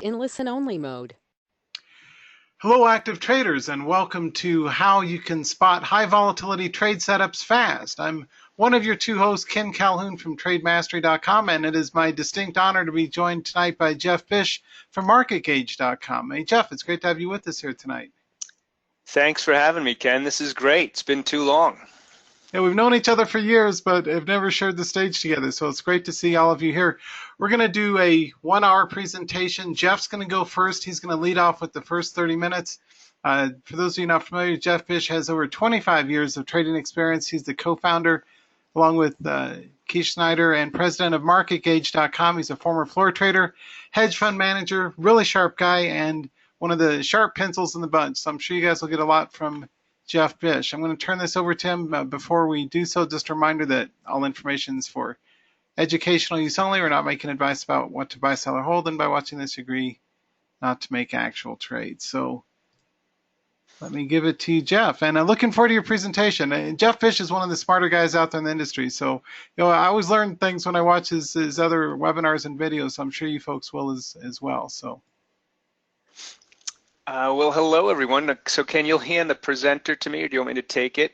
in listen-only mode. Hello, active traders, and welcome to How You Can Spot High Volatility Trade Setups Fast. I'm one of your two hosts, Ken Calhoun from TradeMastery.com, and it is my distinct honor to be joined tonight by Geoff Bysshe from MarketGauge.com. Hey, Geoff, it's great to have you with us here tonight. Thanks for having me, Ken. This is great. It's been too long. Yeah, we've known each other for years, but have never shared the stage together, so it's great to see all of you here. We're going to do a 1-hour presentation. Geoff's going to go first. He's going to lead off with the first 30 minutes. For those of you not familiar, Geoff Bysshe has over 25 years of trading experience. He's the co-founder, along with Keith Snyder, and president of MarketGauge.com. He's a former floor trader, hedge fund manager, really sharp guy, and one of the sharp pencils in the bunch. So I'm sure you guys will get a lot from Geoff Bysshe. I'm going to turn this over to him. Before we do so, just a reminder that all information is for educational use only. We're not making advice about what to buy, sell, or hold, and by watching this, you agree not to make actual trades. So let me give it to you, Geoff. And I'm looking forward to your presentation. Geoff Bysshe is one of the smarter guys out there in the industry. So, I always learn things when I watch his other webinars and videos. So I'm sure you folks will as well. So. Well, hello, everyone. So can you hand the presenter to me, or do you want me to take it?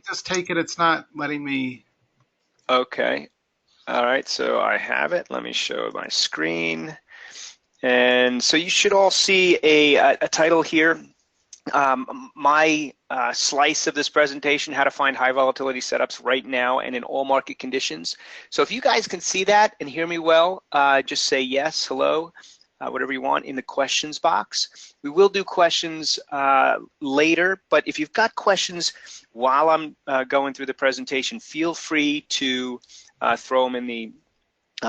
Just take it. It's not letting me. Okay. All right. So I have it. Let me show my screen. And so you should all see a title here. My slice of this presentation, how to find high volatility setups right now and in all market conditions. So if you guys can see that and hear me well, just say yes, hello. Whatever you want in the questions box. We will do questions later, but if you've got questions while I'm going through the presentation, feel free to throw them in the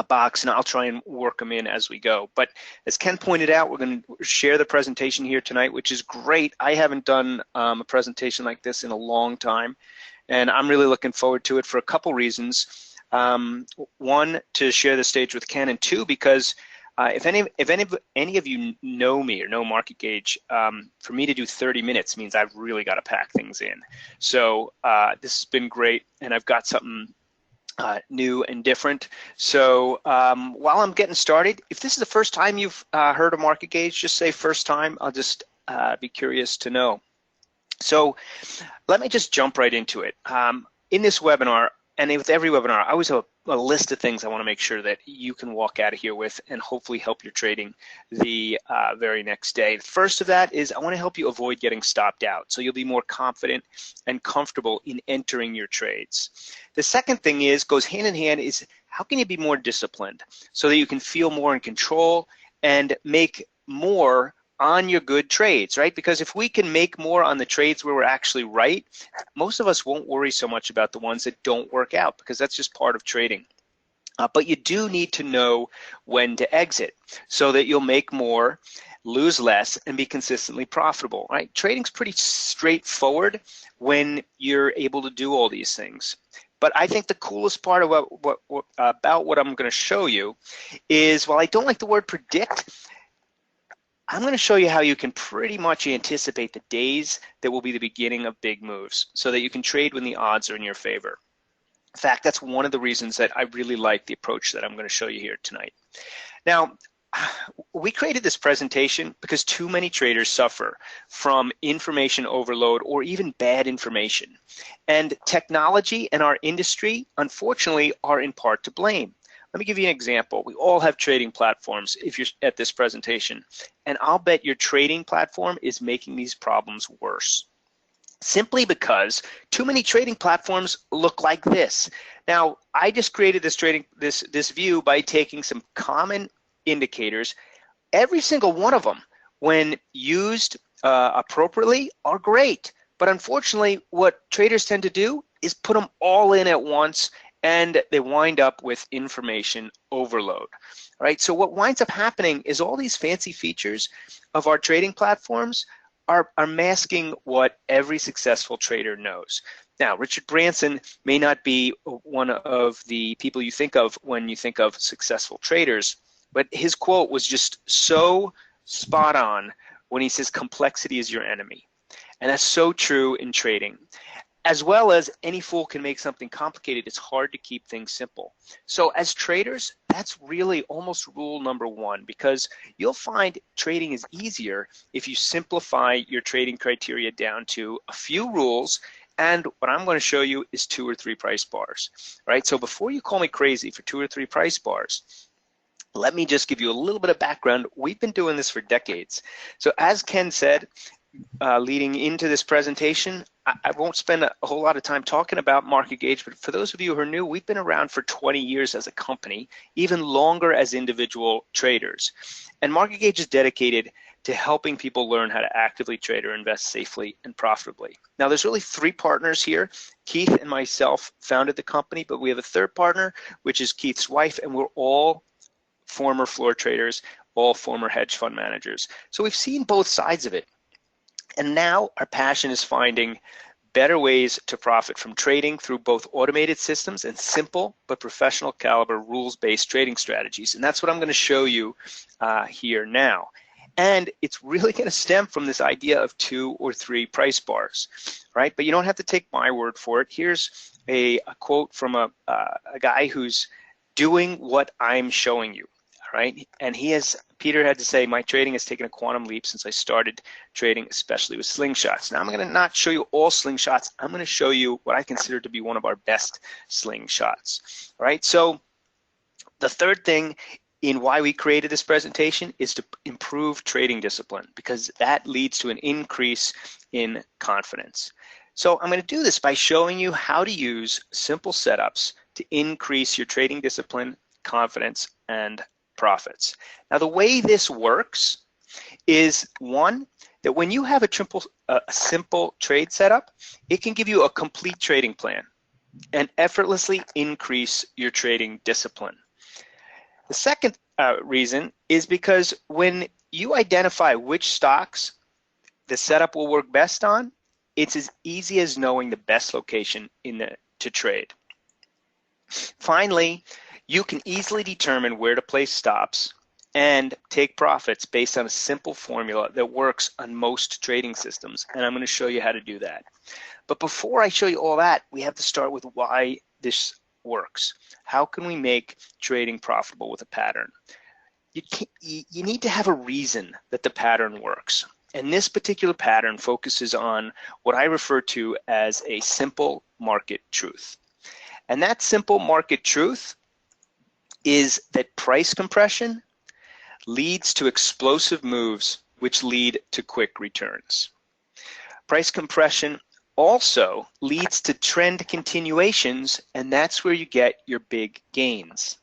box, and I'll try and work them in as we go. But as Ken pointed out, we're going to share the presentation here tonight, which is great. I haven't done a presentation like this in a long time, and I'm really looking forward to it for a couple reasons. One, to share the stage with Ken, and two, because if any of you know me or know Market Gauge, for me to do 30 minutes means I've really got to pack things in. So this has been great, and I've got something new and different. So while I'm getting started, if this is the first time you've heard of Market Gauge, just say first time. I'll just be curious to know. So let me just jump right into it. In this webinar, and with every webinar, I always have a list of things I want to make sure that you can walk out of here with and hopefully help your trading the very next day. The first of that is I want to help you avoid getting stopped out, so you'll be more confident and comfortable in entering your trades. The second thing goes hand in hand, is how can you be more disciplined so that you can feel more in control and make more on your good trades, right? Because if we can make more on the trades where we're actually right, most of us won't worry so much about the ones that don't work out, because that's just part of trading. But you do need to know when to exit so that you'll make more, lose less, and be consistently profitable, right? Trading's pretty straightforward when you're able to do all these things. But I think the coolest part about what I'm going to show you is, while I don't like the word predict, I'm going to show you how you can pretty much anticipate the days that will be the beginning of big moves so that you can trade when the odds are in your favor. In fact, that's one of the reasons that I really like the approach that I'm going to show you here tonight. Now, we created this presentation because too many traders suffer from information overload or even bad information. And technology and our industry, unfortunately, are in part to blame. Let me give you an example. We all have trading platforms if you're at this presentation, and I'll bet your trading platform is making these problems worse. Simply because too many trading platforms look like this. Now, I just created this view by taking some common indicators. Every single one of them, when used appropriately, are great. But unfortunately, what traders tend to do is put them all in at once, and they wind up with information overload. All right, so what winds up happening is all these fancy features of our trading platforms are masking what every successful trader knows. Now, Richard Branson may not be one of the people you think of when you think of successful traders, but his quote was just so spot on when he says complexity is your enemy. And that's so true in trading. as well as any fool can make something complicated, it's hard to keep things simple. So as traders, that's really almost rule number one, because you'll find trading is easier if you simplify your trading criteria down to a few rules. And what I'm going to show you is 2 or 3 price bars, right? So before you call me crazy for 2 or 3 price bars, let me just give you a little bit of background. We've been doing this for decades. So as Ken said, leading into this presentation, I won't spend a whole lot of time talking about Market Gauge, but for those of you who are new, we've been around for 20 years as a company, even longer as individual traders. And Market Gauge is dedicated to helping people learn how to actively trade or invest safely and profitably. Now, there's really 3 partners here. Keith and myself founded the company, but we have a 3rd partner, which is Keith's wife, and we're all former floor traders, all former hedge fund managers. So we've seen both sides of it. And now our passion is finding better ways to profit from trading through both automated systems and simple but professional caliber rules-based trading strategies. And that's what I'm going to show you here now. And it's really going to stem from this idea of 2 or 3 price bars, right? But you don't have to take my word for it. Here's a quote from a guy who's doing what I'm showing you. Right? And Peter had to say, my trading has taken a quantum leap since I started trading, especially with slingshots. Now I'm going to not show you all slingshots. I'm going to show you what I consider to be one of our best slingshots. Right? So the 3rd thing in why we created this presentation is to improve trading discipline, because that leads to an increase in confidence. So I'm going to do this by showing you how to use simple setups to increase your trading discipline, confidence, and profits. Now, the way this works is, one, that when you have a simple trade setup, it can give you a complete trading plan and effortlessly increase your trading discipline. The second reason is because when you identify which stocks the setup will work best on, it's as easy as knowing the best location to trade. Finally, you can easily determine where to place stops and take profits based on a simple formula that works on most trading systems. And I'm going to show you how to do that. But before I show you all that, we have to start with why this works. How can we make trading profitable with a pattern? You need to have a reason that the pattern works. And this particular pattern focuses on what I refer to as a simple market truth. And that simple market truth is that price compression leads to explosive moves, which lead to quick returns. Price compression also leads to trend continuations, and that's where you get your big gains.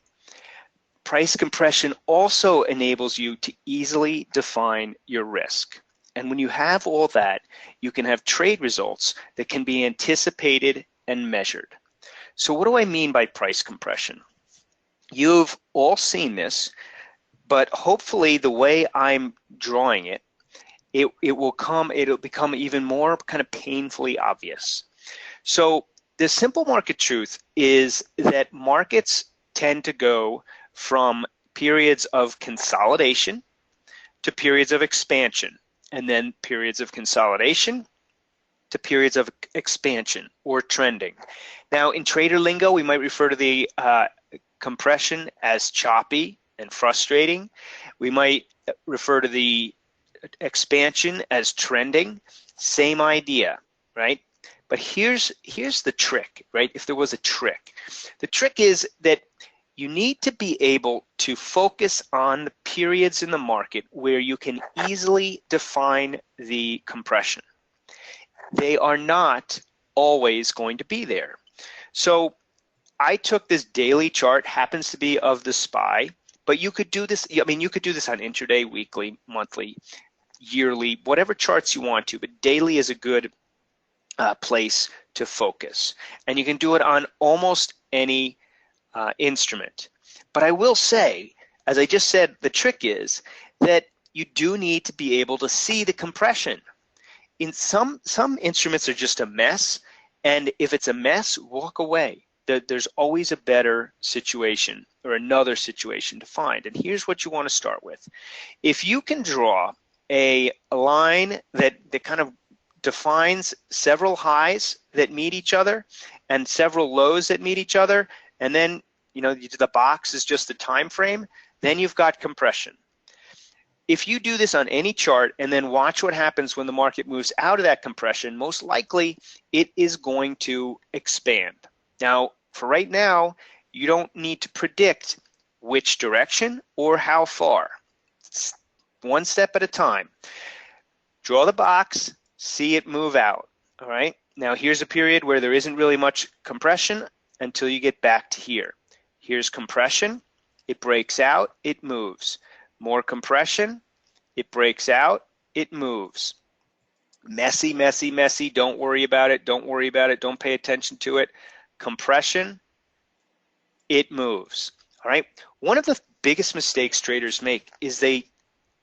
Price compression also enables you to easily define your risk. And when you have all that, you can have trade results that can be anticipated and measured. So what do I mean by price compression? You've all seen this, but hopefully the way I'm drawing it, it'll become even more kind of painfully obvious. So the simple market truth is that markets tend to go from periods of consolidation to periods of expansion, and then periods of consolidation to periods of expansion or trending. Now, in trader lingo, we might refer to the compression as choppy and frustrating. We might refer to the expansion as trending. Same idea, right? But here's the trick, right? If there was a trick. The trick is that you need to be able to focus on the periods in the market where you can easily define the compression. They are not always going to be there. So I took this daily chart, happens to be of the SPY, but you could do this, I mean, you could do this on intraday, weekly, monthly, yearly, whatever charts you want to, but daily is a good place to focus. And you can do it on almost any instrument. But I will say, as I just said, the trick is that you do need to be able to see the compression. In some instruments are just a mess, and if it's a mess, walk away. There's always a better situation or another situation to find. And here's what you want to start with. If you can draw a line that kind of defines several highs that meet each other and several lows that meet each other, and then the box is just the time frame, then you've got compression. If you do this on any chart and then watch what happens when the market moves out of that compression, most likely it is going to expand. Now, for right now, you don't need to predict which direction or how far. It's one step at a time. Draw the box, see it move out, all right? Now, here's a period where there isn't really much compression until you get back to here. Here's compression, it breaks out, it moves. More compression, it breaks out, it moves. Messy, messy, messy, don't worry about it, don't worry about it, don't pay attention to it. Compression, it moves, all right? One of the biggest mistakes traders make is they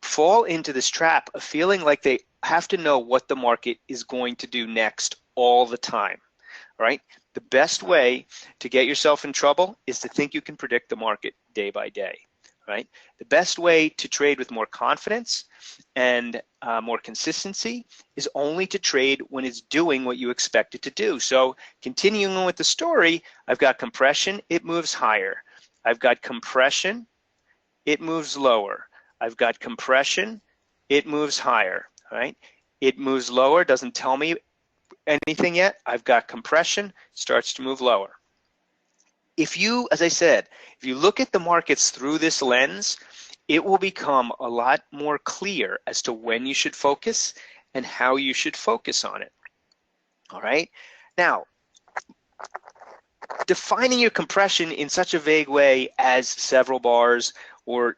fall into this trap of feeling like they have to know what the market is going to do next all the time, all right? The best way to get yourself in trouble is to think you can predict the market day by day, right? The best way to trade with more confidence and more consistency is only to trade when it's doing what you expect it to do. So continuing with the story, I've got compression, it moves higher. I've got compression, it moves lower. I've got compression, it moves higher, right? It moves lower, doesn't tell me anything yet. I've got compression, starts to move lower. If you, as I said, if you look at the markets through this lens, it will become a lot more clear as to when you should focus and how you should focus on it. All right? Now, defining your compression in such a vague way as several bars or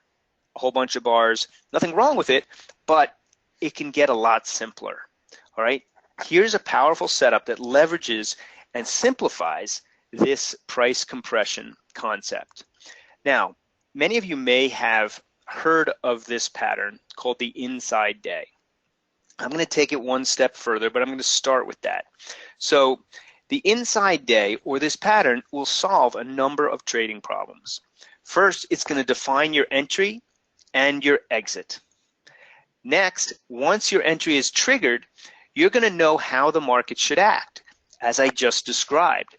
a whole bunch of bars, nothing wrong with it, but it can get a lot simpler. All right? Here's a powerful setup that leverages and simplifies this price compression concept. Now, many of you may have heard of this pattern called the inside day. I'm going to take it one step further, but I'm going to start with that. So the inside day, or this pattern, will solve a number of trading problems. First, it's going to define your entry and your exit. Next, once your entry is triggered, you're going to know how the market should act, as I just described.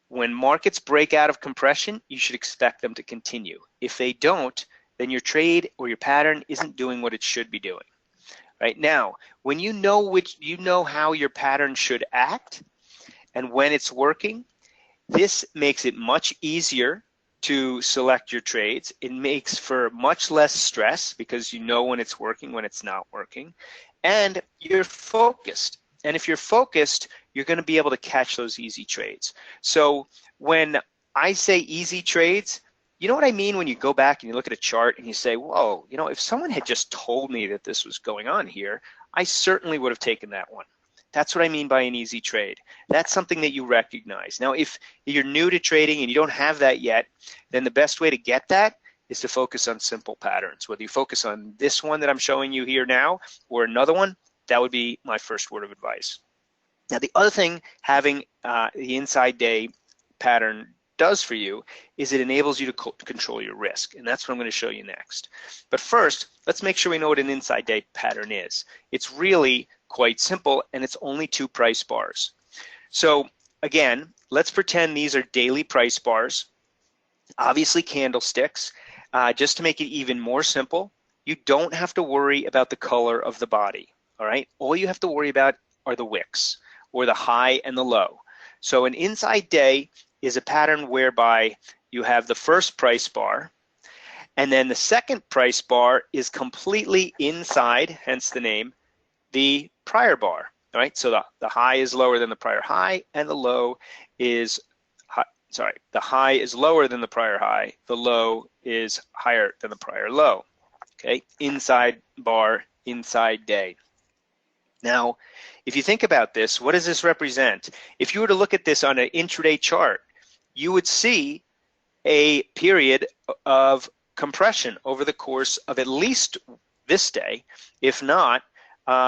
When markets break out of compression, you should expect them to continue. If they don't, then your trade or your pattern isn't doing what it should be doing. Right now, when you know how your pattern should act and when it's working, this makes it much easier to select your trades. It makes for much less stress because you know when it's working, when it's not working, and you're focused. And if you're focused, you're going to be able to catch those easy trades. So when I say easy trades, you know what I mean when you go back and you look at a chart and you say, whoa, if someone had just told me that this was going on here, I certainly would have taken that one. That's what I mean by an easy trade. That's something that you recognize. Now, if you're new to trading and you don't have that yet, then the best way to get that is to focus on simple patterns. Whether you focus on this one that I'm showing you here now or another one, that would be my first word of advice. Now, the other thing having the inside day pattern does for you is it enables you to control your risk, and that's what I'm going to show you next. But first, let's make sure we know what an inside day pattern is. It's really quite simple, and it's only 2 price bars. So again, let's pretend these are daily price bars, obviously candlesticks. Just to make it even more simple, you don't have to worry about the color of the body, all right? All you have to worry about are the wicks, or the high and the low. So an inside day is a pattern whereby you have the first price bar, and then the second price bar is completely inside, hence the name, the prior bar. All right, so the high is lower than the prior high, and the low is, the high is lower than the prior high, the low is higher than the prior low. Okay, inside bar, inside day. Now, if you think about this, what does this represent? If you were to look at this on an intraday chart, you would see a period of compression over the course of at least this day, if not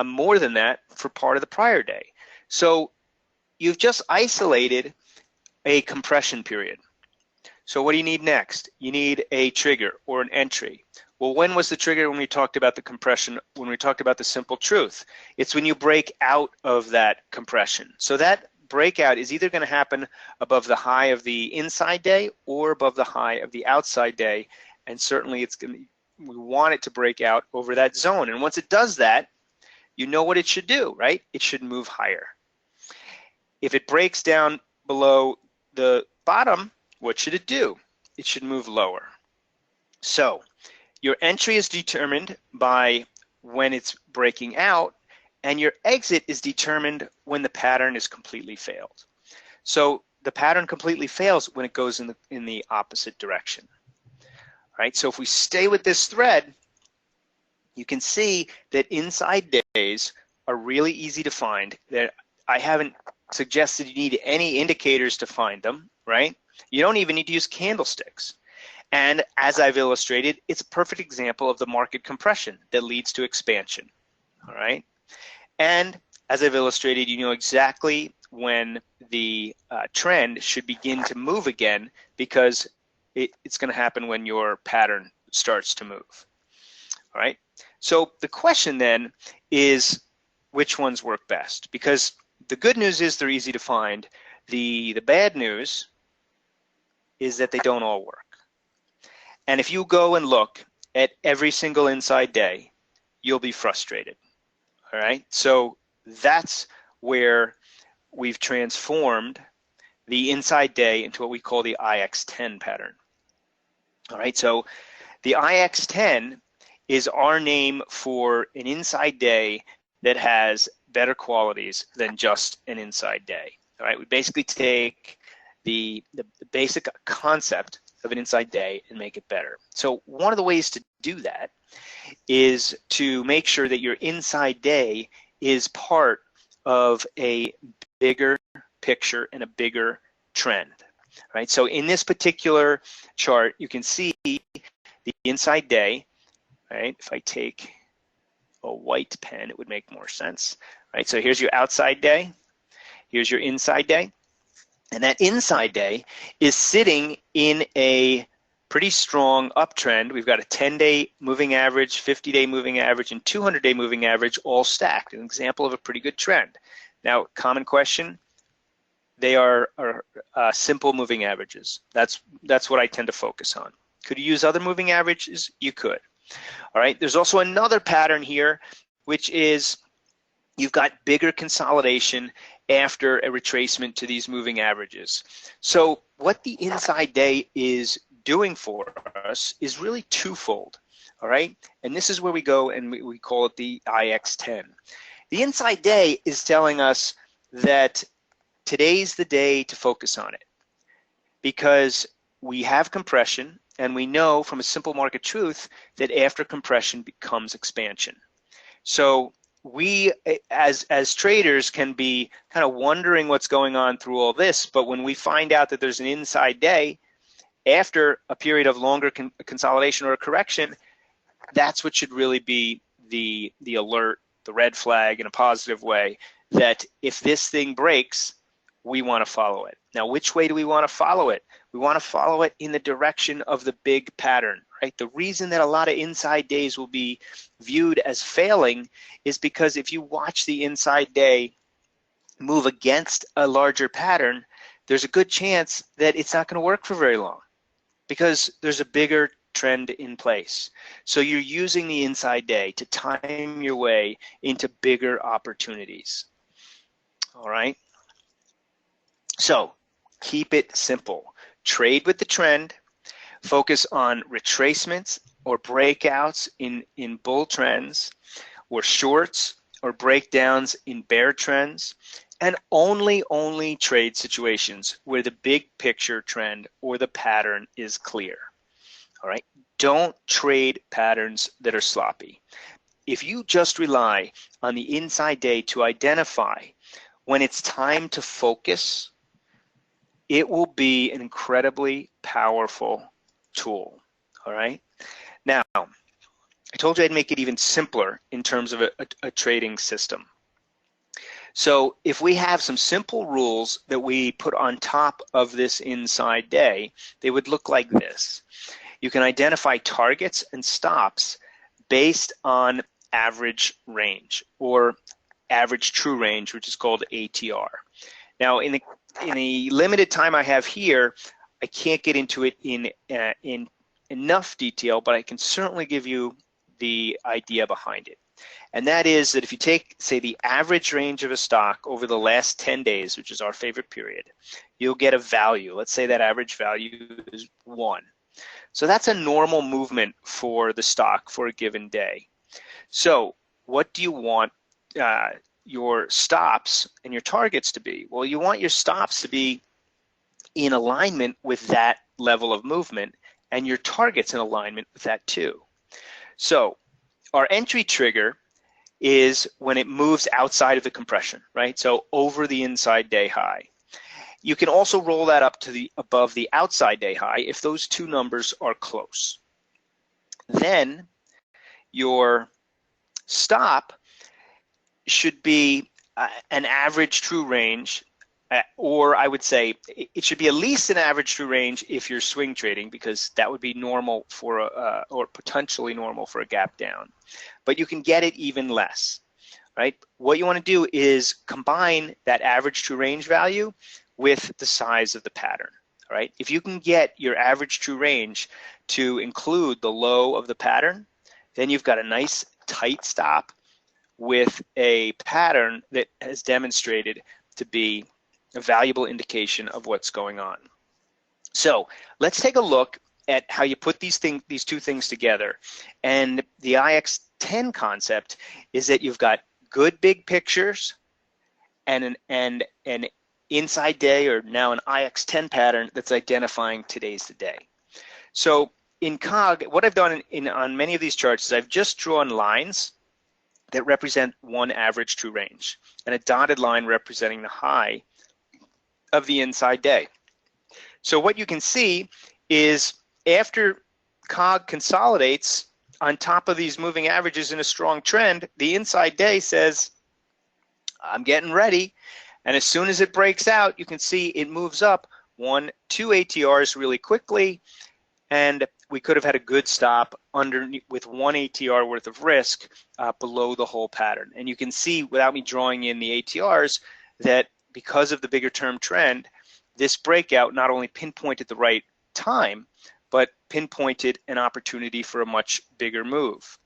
more than that for part of the prior day. So you've just isolated a compression period. So what do you need next? You need a trigger or an entry. Well, when was the trigger when we talked about the compression, when we talked about the simple truth? It's when you break out of that compression. So that breakout is either going to happen above the high of the inside day or above the high of the outside day. And certainly it's going to, we want it to break out over that zone. And once it does that, you know what it should do, right? It should move higher. If it breaks down below the bottom, what should it do? It should move lower. So your entry is determined by when it's breaking out, and your exit is determined when the pattern is completely failed. So the pattern completely fails when it goes in the opposite direction. All right, so if we stay with this thread, you can see that inside days are really easy to find. That I haven't suggested you need any indicators to find them, right? You don't even need to use candlesticks. And as I've illustrated, it's a perfect example of the market compression that leads to expansion, all right? And as I've illustrated, you know exactly when the trend should begin to move again, because it's going to happen when your pattern starts to move, all right? So the question then is, which ones work best? Because the good news is they're easy to find. The bad news is that they don't all work. And if you go and look at every single inside day, you'll be frustrated, all right? So that's where we've transformed the inside day into what we call the IX10 pattern, all right? So the IX10 is our name for an inside day that has better qualities than just an inside day, all right? We basically take the basic concept of an inside day and make it better. So one of the ways to do that is to make sure that your inside day is part of a bigger picture and a bigger trend, right? So in this particular chart, you can see the inside day, right? If I take a white pen, it would make more sense, right? So here's your outside day, here's your inside day. And that inside day is sitting in a pretty strong uptrend. We've got a 10-day moving average, 50-day moving average, and 200-day moving average all stacked, an example of a pretty good trend. Now, common question, they are simple moving averages. That's what I tend to focus on. Could you use other moving averages? You could. All right, there's also another pattern here, which is you've got bigger consolidation after a retracement to these moving averages. So what the inside day is doing for us is really twofold, all right? And this is where we go and we call it the IX10. The inside day is telling us that today's the day to focus on it, because we have compression and we know from a simple market truth that after compression becomes expansion. So we as traders can be kind of wondering what's going on through all this, but when we find out that there's an inside day after a period of longer consolidation or a correction, that's what should really be the alert, the red flag in a positive way, that if this thing breaks, we want to follow it. Now, which way do we want to follow it? We want to follow it in the direction of the big pattern, right? The reason that a lot of inside days will be viewed as failing is because if you watch the inside day move against a larger pattern, there's a good chance that it's not going to work for very long because there's a bigger trend in place. So you're using the inside day to time your way into bigger opportunities. All right? So keep it simple. Trade with the trend, focus on retracements or breakouts in bull trends, or shorts or breakdowns in bear trends, and only trade situations where the big picture trend or the pattern is clear. All right? Don't trade patterns that are sloppy. If you just rely on the inside day to identify when it's time to focus, it will be an incredibly powerful tool, all right? Now, I told you I'd make it even simpler in terms of a trading system. So if we have some simple rules that we put on top of this inside day, they would look like this. you can identify targets and stops based on average range or average true range, which is called ATR. Now, in the limited time I have here, I can't get into it in enough detail, but I can certainly give you the idea behind it. And that is that if you take, say, the average range of a stock over the last 10 days, which is our favorite period, you'll get a value. Let's say that average value is 1. So that's a normal movement for the stock for a given day. So what do you want your stops and your targets to be? Well, you want your stops to be in alignment with that level of movement, and your targets in alignment with that too. So our entry trigger is when it moves outside of the compression, right? So over the inside day high. You can also roll that up to above the outside day high if those two numbers are close. Then your stop should be an average true range, or I would say it should be at least an average true range if you're swing trading, because that would be normal for or potentially normal for a gap down. But you can get it even less, right? What you want to do is combine that average true range value with the size of the pattern, all right? If you can get your average true range to include the low of the pattern, then you've got a nice tight stop with a pattern that has demonstrated to be a valuable indication of what's going on. So let's take a look at how you put these two things together. And the IX10 concept is that you've got good big pictures and an inside day, or now an IX10 pattern that's identifying today's the day. So in COG, what I've done on many of these charts is I've just drawn lines that represent one average true range and a dotted line representing the high of the inside day. So what you can see is after COG consolidates on top of these moving averages in a strong trend, the inside day says, I'm getting ready. And as soon as it breaks out, you can see it moves up 1, 2 ATRs really quickly. And we could have had a good stop underneath with 1 ATR worth of risk below the whole pattern. And you can see, without me drawing in the ATRs, that because of the bigger term trend, this breakout not only pinpointed the right time, but pinpointed an opportunity for a much bigger move.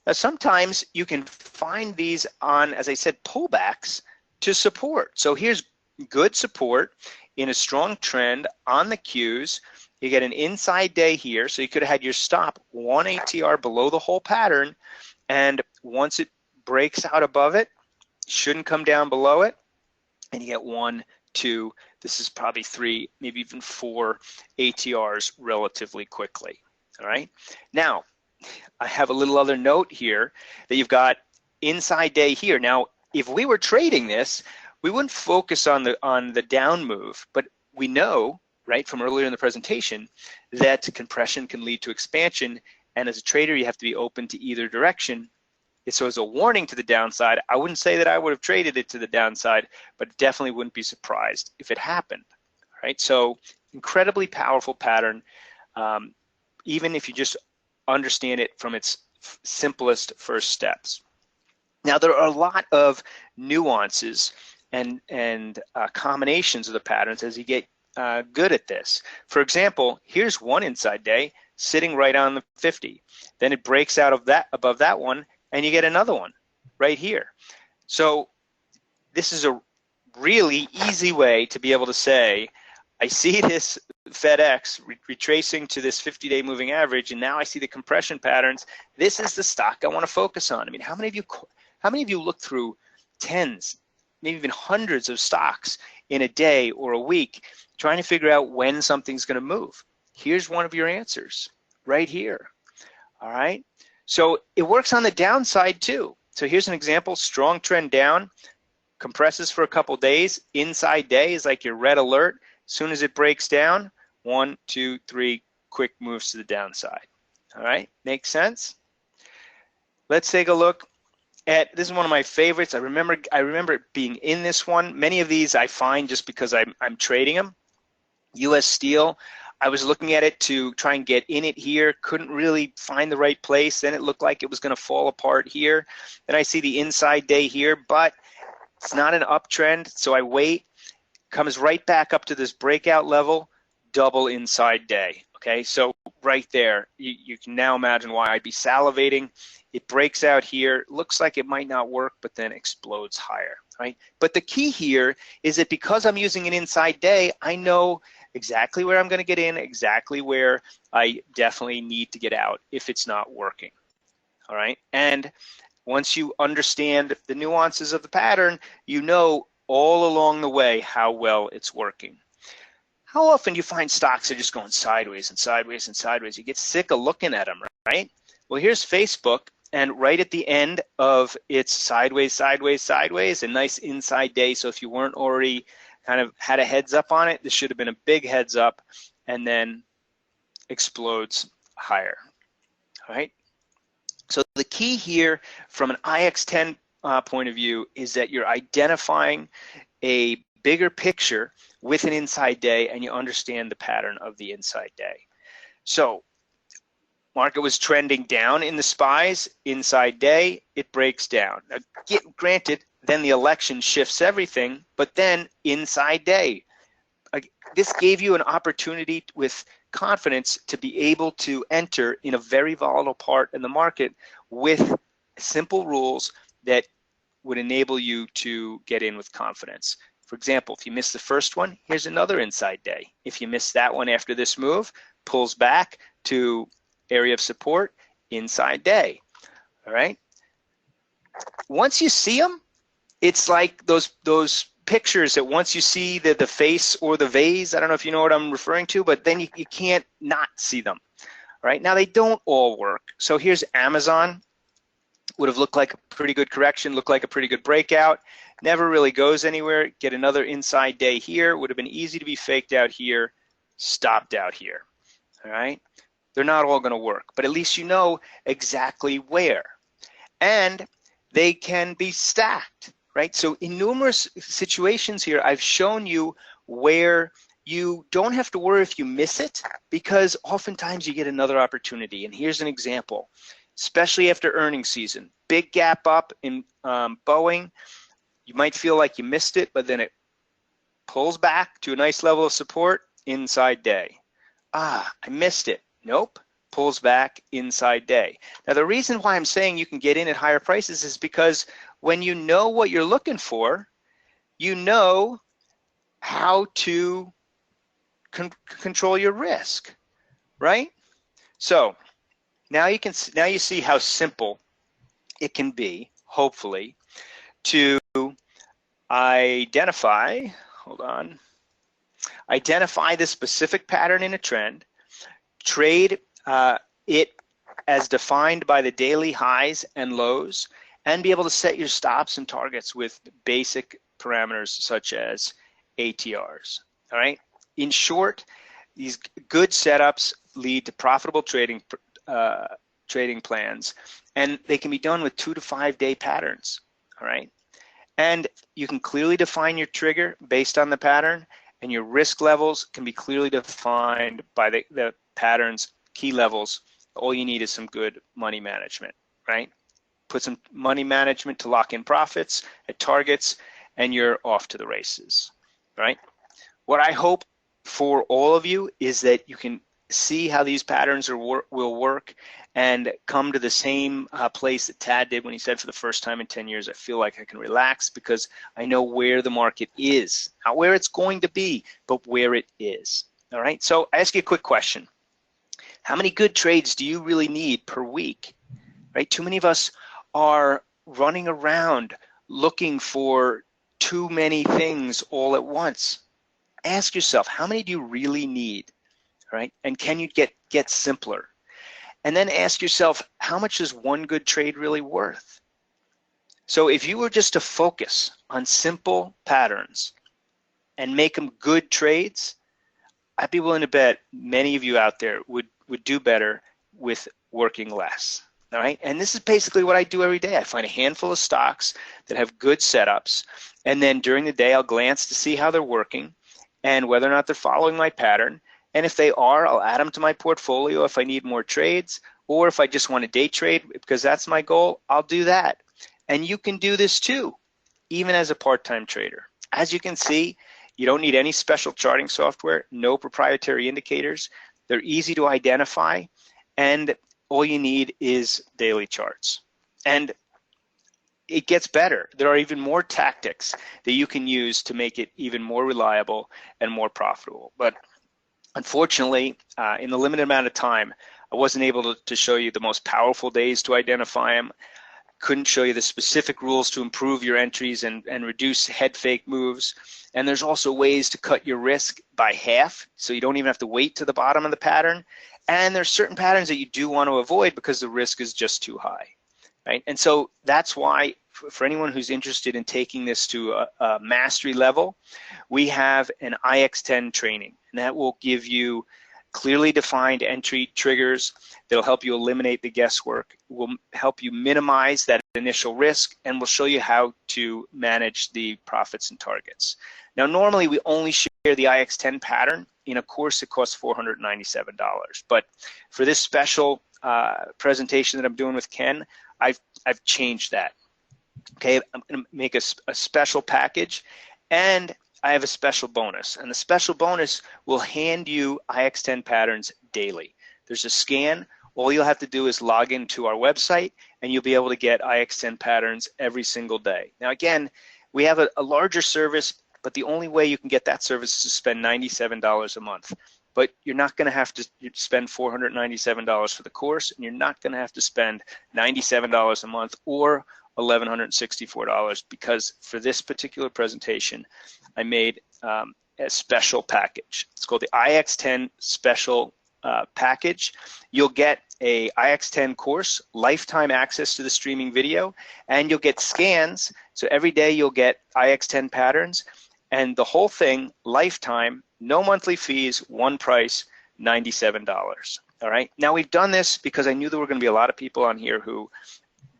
Now, sometimes you can find these on, as I said, pullbacks to support. So here's good support in a strong trend on the Qs. You get an inside day here, so you could have had your stop 1 ATR below the whole pattern, and once it breaks out above it, shouldn't come down below it, and you get 1, 2, this is probably 3, maybe even 4 ATRs relatively quickly. All right. Now, I have a little other note here that you've got inside day here. Now, if we were trading this, we wouldn't focus on the down move, but we know, right, from earlier in the presentation, that compression can lead to expansion, and as a trader, you have to be open to either direction. So as a warning to the downside, I wouldn't say that I would have traded it to the downside, but definitely wouldn't be surprised if it happened, right? So incredibly powerful pattern, even if you just understand it from its simplest first steps. Now, there are a lot of nuances and combinations of the patterns as you get good at this. For example, here's one inside day sitting right on the 50. Then it breaks out of that above that one, and you get another one right here. So this is a really easy way to be able to say, I see this FedEx retracing to this 50-day moving average, and now I see the compression patterns. This is the stock I want to focus on. I mean, how many of you look through tens, maybe even hundreds of stocks in a day or a week, trying to figure out when something's going to move? Here's one of your answers right here. All right. So it works on the downside too. So here's an example: strong trend down, compresses for a couple days. Inside day is like your red alert. As soon as it breaks down, 1, 2, 3 quick moves to the downside. All right, makes sense? Let's take a look at, this is one of my favorites. I remember being in this one. Many of these I find just because I'm trading them. U.S. Steel. I was looking at it to try and get in it here, couldn't really find the right place. Then it looked like it was going to fall apart here. Then I see the inside day here, but it's not an uptrend, so I wait. Comes right back up to this breakout level, double inside day. Okay, so right there, you can now imagine why I'd be salivating. It breaks out here, looks like it might not work, but then explodes higher, right? But the key here is that because I'm using an inside day, I know exactly where I'm going to get in, exactly where I definitely need to get out if it's not working, all right? And once you understand the nuances of the pattern, you know all along the way how well it's working. How often do you find stocks are just going sideways and sideways and sideways? You get sick of looking at them, right? Well, here's Facebook, and right at the end of its sideways, sideways, sideways, a nice inside day. So if you weren't already kind of had a heads up on it, this should have been a big heads up, and then explodes higher, all right? So the key here from an IX10 point of view is that you're identifying a bigger picture with an inside day, and you understand the pattern of the inside day. So market was trending down in the SPYs, inside day, it breaks down. Now, granted, then the election shifts everything, but then inside day. This gave you an opportunity with confidence to be able to enter in a very volatile part in the market with simple rules that would enable you to get in with confidence. For example, if you miss the first one, here's another inside day. If you miss that one after this move, pulls back to area of support, inside day, all right? Once you see them, it's like those pictures that once you see the face or the vase, I don't know if you know what I'm referring to, but then you can't not see them, all right? Now, they don't all work. So here's Amazon. Would have looked like a pretty good correction, looked like a pretty good breakout, never really goes anywhere. Get another inside day here, would have been easy to be faked out here, stopped out here, all right? They're not all gonna work, but at least you know exactly where. And they can be stacked, right? So in numerous situations here, I've shown you where you don't have to worry if you miss it, because oftentimes you get another opportunity. And here's an example. Especially after earnings season. Big gap up in Boeing. You might feel like you missed it, but then it pulls back to a nice level of support, inside day. I missed it. Nope, pulls back, inside day. Now the reason why I'm saying you can get in at higher prices is because when you know what you're looking for, you know how to control your risk, right? So, now you see how simple it can be, hopefully, to identify the specific pattern in a trend, trade it as defined by the daily highs and lows, and be able to set your stops and targets with basic parameters such as ATRs, all right? In short, these good setups lead to profitable trading plans, and they can be done with 2 to 5 day patterns, all right? And you can clearly define your trigger based on the pattern, and your risk levels can be clearly defined by the pattern's key levels. All you need is some good money management, right? Put some money management to lock in profits at targets, and you're off to the races, right? What I hope for all of you is that you can see how these patterns will work and come to the same place that Tad did when he said, for the first time in 10 years, I feel like I can relax because I know where the market is. Not where it's going to be, but where it is. All right, so I ask you a quick question. How many good trades do you really need per week? Right, too many of us are running around looking for too many things all at once. Ask yourself, how many do you really need? Right? And can you get simpler? And then ask yourself, how much is one good trade really worth? So if you were just to focus on simple patterns and make them good trades, I'd be willing to bet many of you out there would do better with working less. All right, and this is basically what I do every day. I find a handful of stocks that have good setups, and then during the day I'll glance to see how they're working and whether or not they're following my pattern. And if they are, I'll add them to my portfolio if I need more trades, or if I just want to day trade because that's my goal, I'll do that. And you can do this too, even as a part-time trader. As you can see, you don't need any special charting software, no proprietary indicators. They're easy to identify, and all you need is daily charts. And it gets better. There are even more tactics that you can use to make it even more reliable and more profitable. But unfortunately, in the limited amount of time, I wasn't able to show you the most powerful days to identify them. Couldn't show you the specific rules to improve your entries and reduce head fake moves. And there's also ways to cut your risk by half, so you don't even have to wait to the bottom of the pattern. And there's certain patterns that you do want to avoid because the risk is just too high, right? And so that's why, for anyone who's interested in taking this to a mastery level, we have an IX10 training, and that will give you clearly defined entry triggers that'll help you eliminate the guesswork, will help you minimize that initial risk, and will show you how to manage the profits and targets. Now, normally we only share the IX10 pattern in a course that costs $497, but for this special presentation that I'm doing with Ken, I've changed that. Okay, I'm going to make a special package, and I have a special bonus, and the special bonus will hand you IX10 patterns daily. There's a scan. All you'll have to do is log into our website, and you'll be able to get IX10 patterns every single day. Now, again, we have a larger service, but the only way you can get that service is to spend $97 a month. But you're not going to have to spend $497 for the course, and you're not going to have to spend $97 a month or $1,164, because for this particular presentation, I made a special package. It's called the IX10 Special Package. You'll get a IX10 course, lifetime access to the streaming video, and you'll get scans. So every day you'll get IX10 patterns, and the whole thing, lifetime, no monthly fees, one price, $97. All right. Now, we've done this because I knew there were going to be a lot of people on here who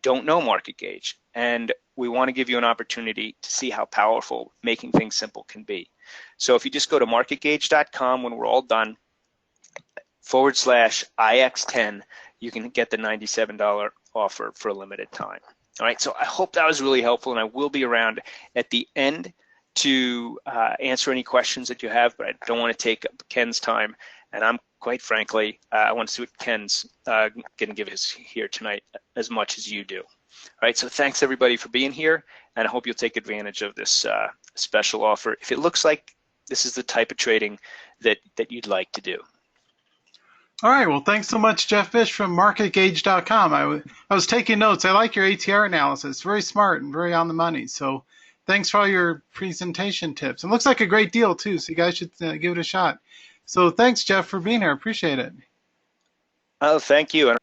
don't know Market Gauge, and we want to give you an opportunity to see how powerful making things simple can be. So if you just go to marketgauge.com when we're all done, /IX10, you can get the $97 offer for a limited time. All right, so I hope that was really helpful, and I will be around at the end to answer any questions that you have, but I don't want to take up Ken's time, and I'm quite frankly, I want to see what Ken's going to give us here tonight as much as you do. All right, so thanks everybody for being here, and I hope you'll take advantage of this special offer if it looks like this is the type of trading that you'd like to do. All right, well, thanks so much, Geoff Bysshe from MarketGauge.com. I was taking notes. I like your ATR analysis. Very smart and very on the money. So thanks for all your presentation tips. It looks like a great deal, too, so you guys should give it a shot. So thanks, Geoff, for being here. Appreciate it. Oh, thank you. And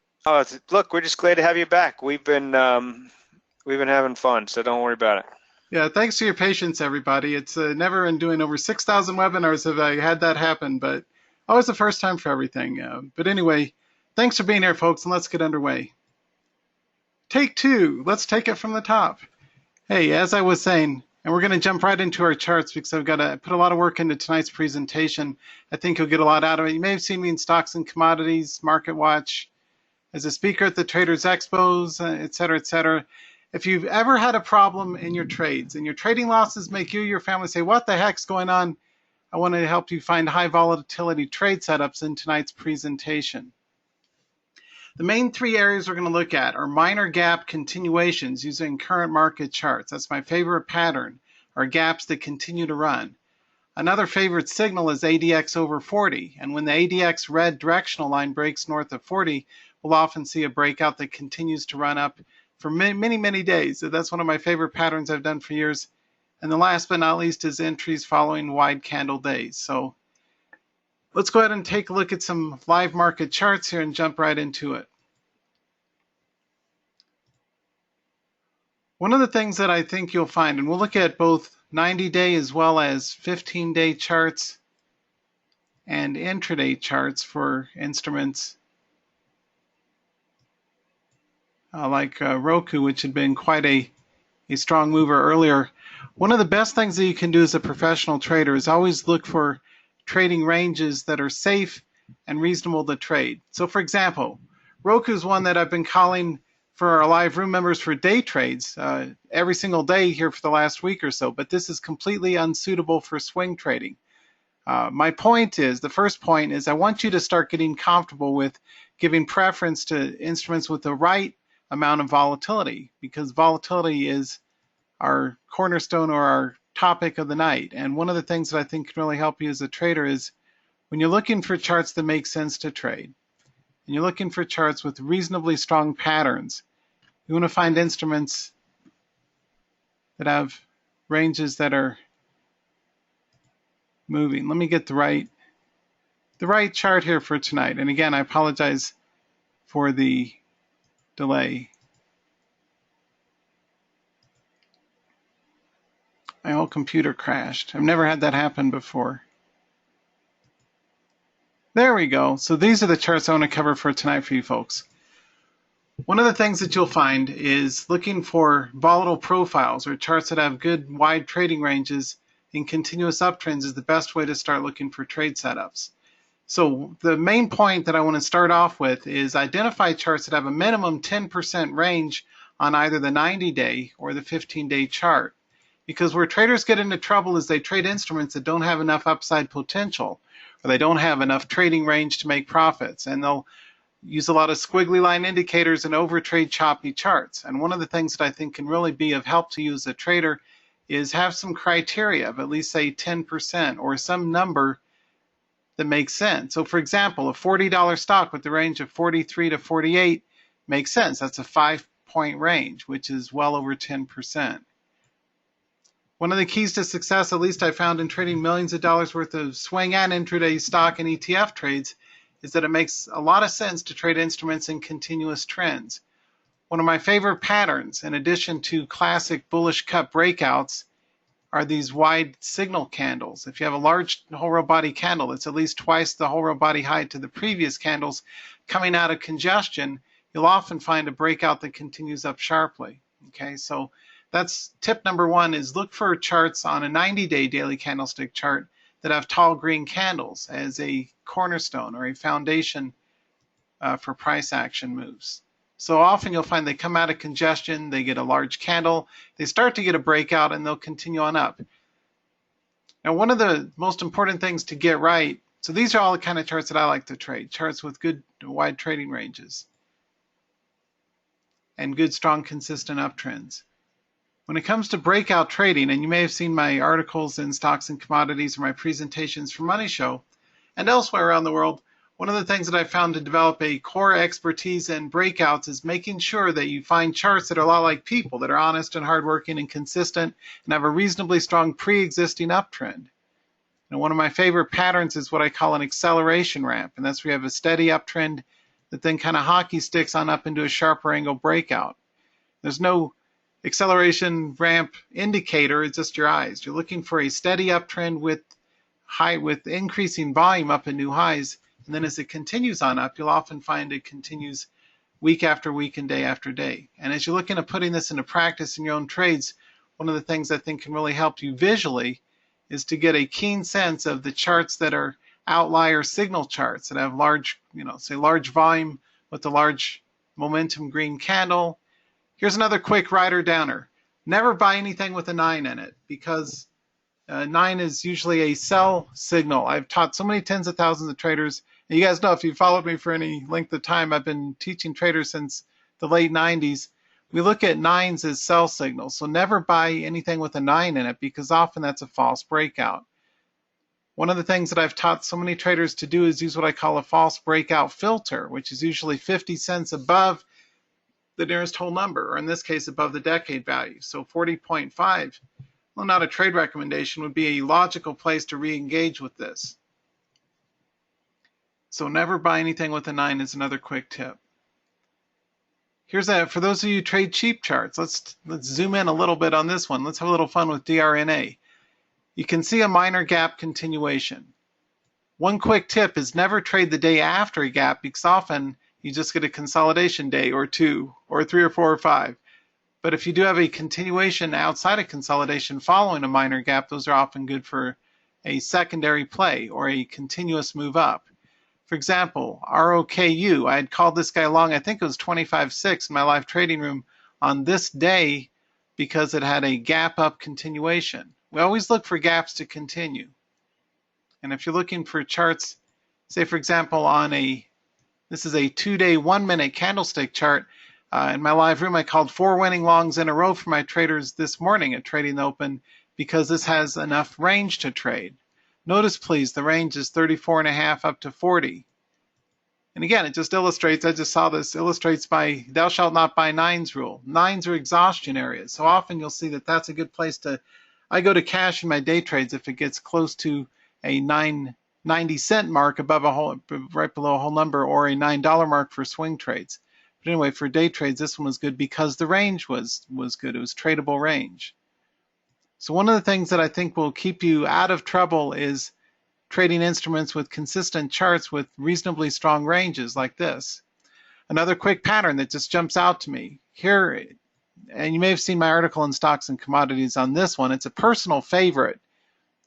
look, we're just glad to have you back. We've been having fun, so don't worry about it. Yeah, thanks for your patience, everybody. It's never in doing over 6,000 webinars have I had that happen, but always the first time for everything. But anyway, thanks for being here, folks, and let's get underway. Take two. Let's take it from the top. Hey, as I was saying, and we're going to jump right into our charts because I've got to put a lot of work into tonight's presentation. I think you'll get a lot out of it. You may have seen me in Stocks and Commodities, Market Watch, as a speaker at the Traders Expos, et cetera, et cetera. If you've ever had a problem in your trades and your trading losses make you or your family say, what the heck's going on? I want to help you find high volatility trade setups in tonight's presentation. The main three areas we're going to look at are minor gap continuations using current market charts. That's my favorite pattern, or gaps that continue to run. Another favorite signal is ADX over 40, and when the ADX red directional line breaks north of 40, we'll often see a breakout that continues to run up for many, many days. So that's one of my favorite patterns I've done for years. And the last but not least is entries following wide candle days. So let's go ahead and take a look at some live market charts here and jump right into it. One of the things that I think you'll find, and we'll look at both 90-day as well as 15-day charts and intraday charts for instruments like Roku, which had been quite a strong mover earlier. One of the best things that you can do as a professional trader is always look for trading ranges that are safe and reasonable to trade. So for example, Roku's one that I've been calling for our live room members for day trades every single day here for the last week or so, but this is completely unsuitable for swing trading. My point is, the first point is I want you to start getting comfortable with giving preference to instruments with the right amount of volatility, because volatility is our cornerstone or our topic of the night. And one of the things that I think can really help you as a trader is when you're looking for charts that make sense to trade, and you're looking for charts with reasonably strong patterns, you want to find instruments that have ranges that are moving. Let me get the right chart here for tonight. And again, I apologize for the delay. My whole computer crashed. I've never had that happen before. There we go. So these are the charts I want to cover for tonight for you folks. One of the things that you'll find is looking for volatile profiles or charts that have good wide trading ranges in continuous uptrends is the best way to start looking for trade setups. So the main point that I want to start off with is identify charts that have a minimum 10% range on either the 90-day or the 15-day chart. Because where traders get into trouble is they trade instruments that don't have enough upside potential, or they don't have enough trading range to make profits, and they'll use a lot of squiggly line indicators and overtrade choppy charts. And one of the things that I think can really be of help to you as a trader is have some criteria of at least say 10% or some number that makes sense. So for example, a $40 stock with the range of 43 to 48 makes sense. That's a 5-point range, which is well over 10%. One of the keys to success, at least I found in trading millions of dollars worth of swing and intraday stock and ETF trades, is that it makes a lot of sense to trade instruments in continuous trends. One of my favorite patterns, in addition to classic bullish cut breakouts, are these wide signal candles. If you have a large whole row body candle that's at least twice the whole row body height to the previous candles coming out of congestion, you'll often find a breakout that continues up sharply. Okay, so that's tip number one, is look for charts on a 90-day daily candlestick chart that have tall green candles as a cornerstone or a foundation for price action moves. So often you'll find they come out of congestion, they get a large candle, they start to get a breakout, and they'll continue on up. Now, one of the most important things to get right, so these are all the kind of charts that I like to trade, charts with good wide trading ranges and good, strong, consistent uptrends. When it comes to breakout trading, and you may have seen my articles in Stocks and Commodities or my presentations for Money Show and elsewhere around the world, one of the things that I found to develop a core expertise in breakouts is making sure that you find charts that are a lot like people, that are honest and hardworking and consistent and have a reasonably strong pre-existing uptrend. And one of my favorite patterns is what I call an acceleration ramp, and that's where you have a steady uptrend that then kind of hockey sticks on up into a sharper angle breakout. There's no acceleration ramp indicator, it's just your eyes. You're looking for a steady uptrend with increasing volume up in new highs, and then as it continues on up, you'll often find it continues week after week and day after day. And as you're looking at putting this into practice in your own trades, one of the things I think can really help you visually is to get a keen sense of the charts that are outlier signal charts that have large, say large volume with a large momentum green candle. Here's another quick rider downer. Never buy anything with a 9 in it, because 9 is usually a sell signal. I've taught so many tens of thousands of traders. And you guys know, if you've followed me for any length of time, I've been teaching traders since the late 90s. We look at 9s as sell signals. So never buy anything with a 9 in it, because often that's a false breakout. One of the things that I've taught so many traders to do is use what I call a false breakout filter, which is usually 50 cents above the nearest whole number, or in this case above the decade value. So 40.5, well, not a trade recommendation, would be a logical place to re-engage with this. So never buy anything with a 9 is another quick tip. Here's for those of you who trade cheap charts, let's zoom in a little bit on this one. Let's have a little fun with DRNA. You can see a minor gap continuation. One quick tip is never trade the day after a gap, because often you just get a consolidation day or 2 or 3 or 4 or 5. But if you do have a continuation outside of consolidation following a minor gap, those are often good for a secondary play or a continuous move up. For example, ROKU, I had called this guy long, I think it was 25.6 in my live trading room on this day because it had a gap up continuation. We always look for gaps to continue. And if you're looking for charts, say for example this is a 2-day 1-minute candlestick chart. In my live room I called 4 winning longs in a row for my traders this morning at Trading the Open because this has enough range to trade. Notice please the range is 34.5 up to 40. And again, it just illustrates, I just saw this, illustrates by thou shalt not buy nines rule. Nines are exhaustion areas. So often you'll see that that's a good place to, I go to cash in my day trades if it gets close to a 90-cent mark above a whole, right below a whole number, or a $9 mark for swing trades. But anyway, for day trades, this one was good because the range was good. It was tradable range. So one of the things that I think will keep you out of trouble is trading instruments with consistent charts with reasonably strong ranges like this. Another quick pattern that just jumps out to me here, and you may have seen my article in Stocks and Commodities on this one. It's a personal favorite.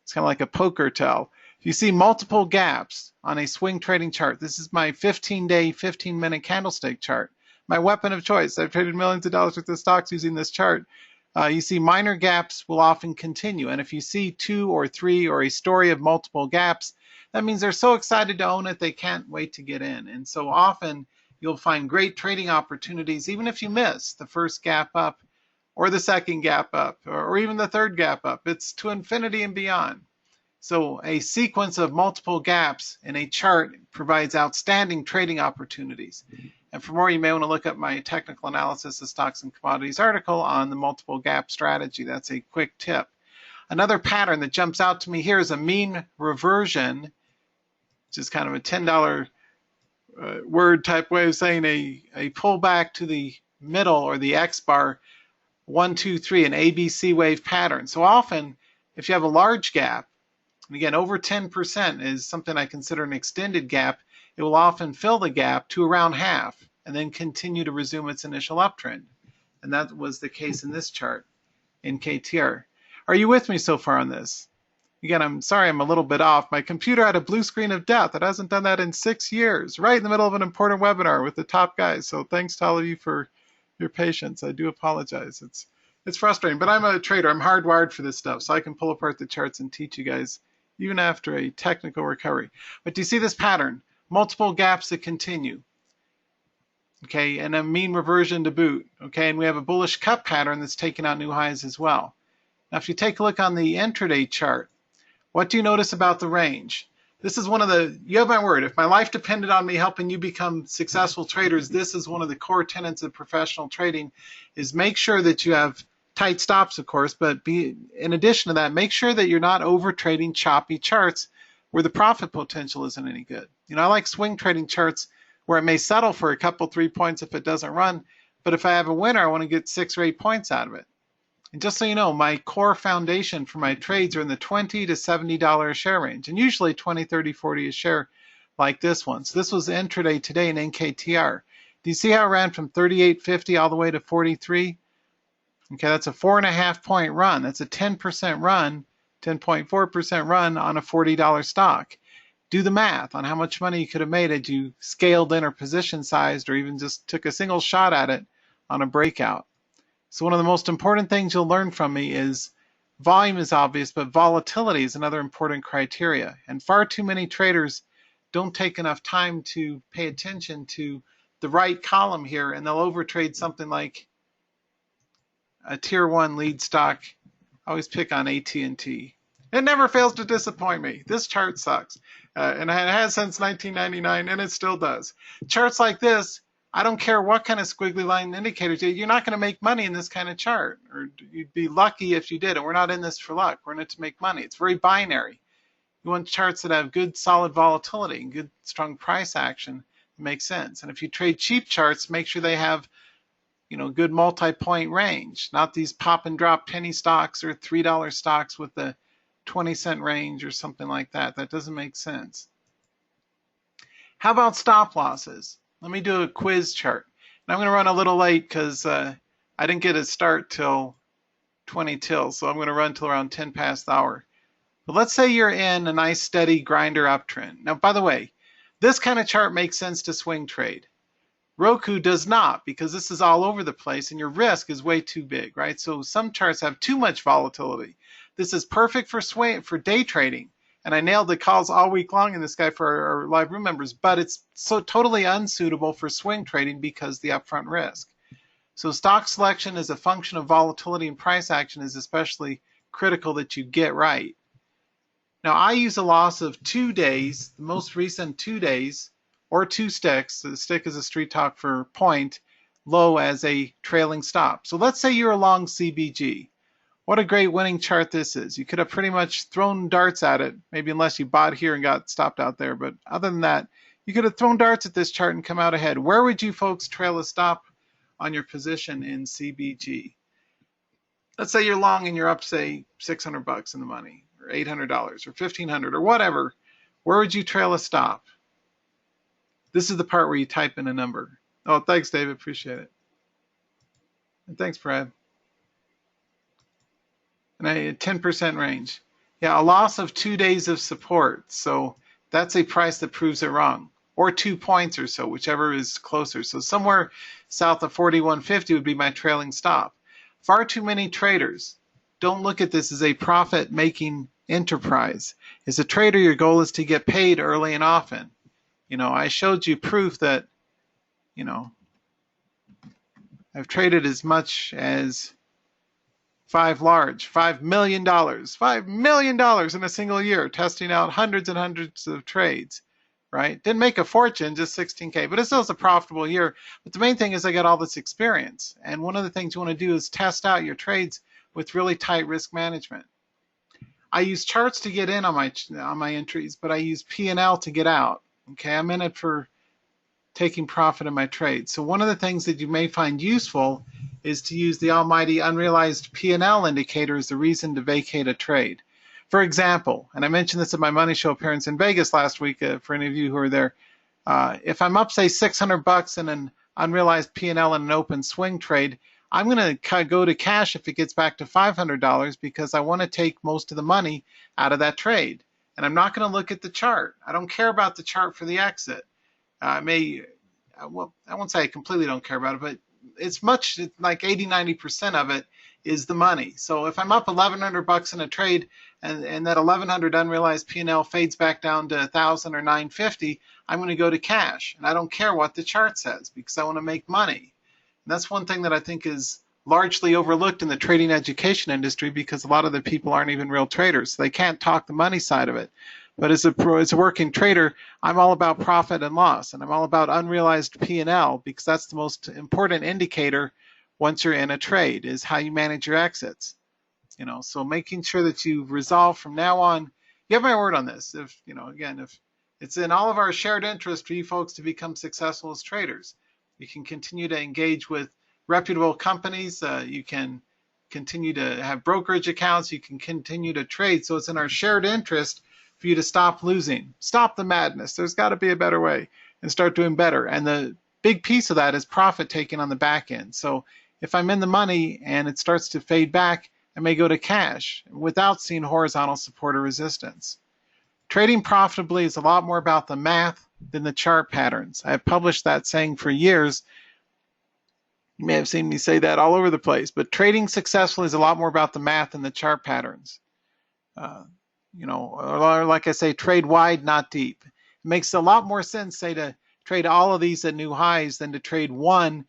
It's kind of like a poker tell. If you see multiple gaps on a swing trading chart, this is my 15-day, 15-minute candlestick chart. My weapon of choice. I've traded millions of dollars worth of stocks using this chart. You see minor gaps will often continue. And if you see 2 or 3 or a story of multiple gaps, that means they're so excited to own it they can't wait to get in. And so often you'll find great trading opportunities even if you miss the first gap up or the second gap up or even the third gap up. It's to infinity and beyond. So a sequence of multiple gaps in a chart provides outstanding trading opportunities. And for more, you may want to look up my technical analysis of Stocks and Commodities article on the multiple gap strategy. That's a quick tip. Another pattern that jumps out to me here is a mean reversion, which is kind of a $10 word type way of saying a pullback to the middle or the X bar, 1, 2, 3, an ABC wave pattern. So often, if you have a large gap, and again, over 10% is something I consider an extended gap, it will often fill the gap to around half and then continue to resume its initial uptrend. And that was the case in this chart in KTR. Are you with me so far on this? Again, I'm sorry I'm a little bit off. My computer had a blue screen of death. It hasn't done that in 6 years, right in the middle of an important webinar with the top guys. So thanks to all of you for your patience. I do apologize. It's frustrating, but I'm a trader. I'm hardwired for this stuff, so I can pull apart the charts and teach you guys even after a technical recovery. But do you see this pattern? Multiple gaps that continue, okay, and a mean reversion to boot, okay, and we have a bullish cup pattern that's taking out new highs as well. Now, if you take a look on the intraday chart, what do you notice about the range? This is one of the, you have my word, if my life depended on me helping you become successful traders, this is one of the core tenets of professional trading, is make sure that you have tight stops, of course, but in addition to that, make sure that you're not over trading choppy charts where the profit potential isn't any good. You know, I like swing trading charts where it may settle for a couple, 3 points if it doesn't run, but if I have a winner, I want to get 6 or 8 points out of it. And just so you know, my core foundation for my trades are in the $20 to $70 a share range, and usually 20, 30, 40 a share like this one. So this was intraday today in NKTR. Do you see how it ran from 38.50 all the way to 43? Okay, that's a 4.5 point run. That's a 10% run, 10.4% run on a $40 stock. Do the math on how much money you could have made had you scaled in or position sized or even just took a single shot at it on a breakout. So one of the most important things you'll learn from me is volume is obvious, but volatility is another important criteria. And far too many traders don't take enough time to pay attention to the right column here, and they'll overtrade something like a tier 1 lead stock. I always pick on AT&T. It never fails to disappoint me. This chart sucks. And it has since 1999, and it still does. Charts like this, I don't care what kind of squiggly line indicators, you're not going to make money in this kind of chart. Or you'd be lucky if you did. And we're not in this for luck. We're in it to make money. It's very binary. You want charts that have good, solid volatility and good, strong price action. It makes sense. And if you trade cheap charts, make sure they have good multi-point range, not these pop and drop penny stocks or $3 stocks with the 20-cent range or something like that. That doesn't make sense. How about stop losses? Let me do a quiz chart. And I'm going to run a little late because I didn't get a start till 20 till, so I'm going to run till around 10 past the hour. But let's say you're in a nice steady grinder uptrend. Now, by the way, this kind of chart makes sense to swing trade. Roku does not, because this is all over the place and your risk is way too big, right? So some charts have too much volatility. This is perfect for day trading. And I nailed the calls all week long in this guy for our live room members, but it's so totally unsuitable for swing trading because the upfront risk. So stock selection as a function of volatility and price action is especially critical that you get right. Now I use a loss of 2 days, the most recent 2 days, or 2 sticks. So the stick is a street talk for point, low as a trailing stop. So let's say you're a long CBG. What a great winning chart this is. You could have pretty much thrown darts at it, maybe unless you bought here and got stopped out there. But other than that, you could have thrown darts at this chart and come out ahead. Where would you folks trail a stop on your position in CBG? Let's say you're long and you're up, say, $600 in the money, or $800, or $1,500, or whatever. Where would you trail a stop? This is the part where you type in a number. Oh, thanks, David. Appreciate it. And thanks, Brad. And a 10% range. Yeah, a loss of 2 days of support. So that's a price that proves it wrong. Or 2 points or so, whichever is closer. So somewhere south of 41.50 would be my trailing stop. Far too many traders don't look at this as a profit-making enterprise. As a trader, your goal is to get paid early and often. You know, I showed you proof that, you know, I've traded as much as $5 million in a single year, testing out hundreds and hundreds of trades, right? Didn't make a fortune, just 16K, but it still was a profitable year. But the main thing is I got all this experience. And one of the things you want to do is test out your trades with really tight risk management. I use charts to get in on my entries, but I use P&L to get out. Okay, I'm in it for taking profit in my trade. So one of the things that you may find useful is to use the almighty unrealized P&L indicator as the reason to vacate a trade. For example, and I mentioned this at my Money Show appearance in Vegas last week for any of you who are there, if I'm up, say, $600 in an unrealized P&L in an open swing trade, I'm going to go to cash if it gets back to $500 because I want to take most of the money out of that trade. And I'm not going to look at the chart. I don't care about the chart for the exit. Well, I won't say I completely don't care about it, but it's like 80-90% of it is the money. So if I'm up $1,100 in a trade and that $1,100 unrealized P&L fades back down to $1,000 or $950, I'm going to go to cash. And I don't care what the chart says because I want to make money. And that's one thing that I think is largely overlooked in the trading education industry because a lot of the people aren't even real traders. So they can't talk the money side of it. But as a working trader, I'm all about profit and loss, and I'm all about unrealized P&L because that's the most important indicator once you're in a trade is how you manage your exits. You know, so making sure that you resolve from now on. You have my word on this. If it's in all of our shared interest for you folks to become successful as traders, you can continue to engage with reputable companies. You can continue to have brokerage accounts. You can continue to trade. So it's in our shared interest for you to stop losing, stop the madness. There's got to be a better way and start doing better. And the big piece of that is profit taking on the back end. So if I'm in the money and it starts to fade back, I may go to cash without seeing horizontal support or resistance. Trading profitably is a lot more about the math than the chart patterns. I've published that saying for years. You may have seen me say that all over the place, but trading successfully is a lot more about the math than the chart patterns. Or like I say, trade wide, not deep. It makes a lot more sense, say, to trade all of these at new highs than to trade one,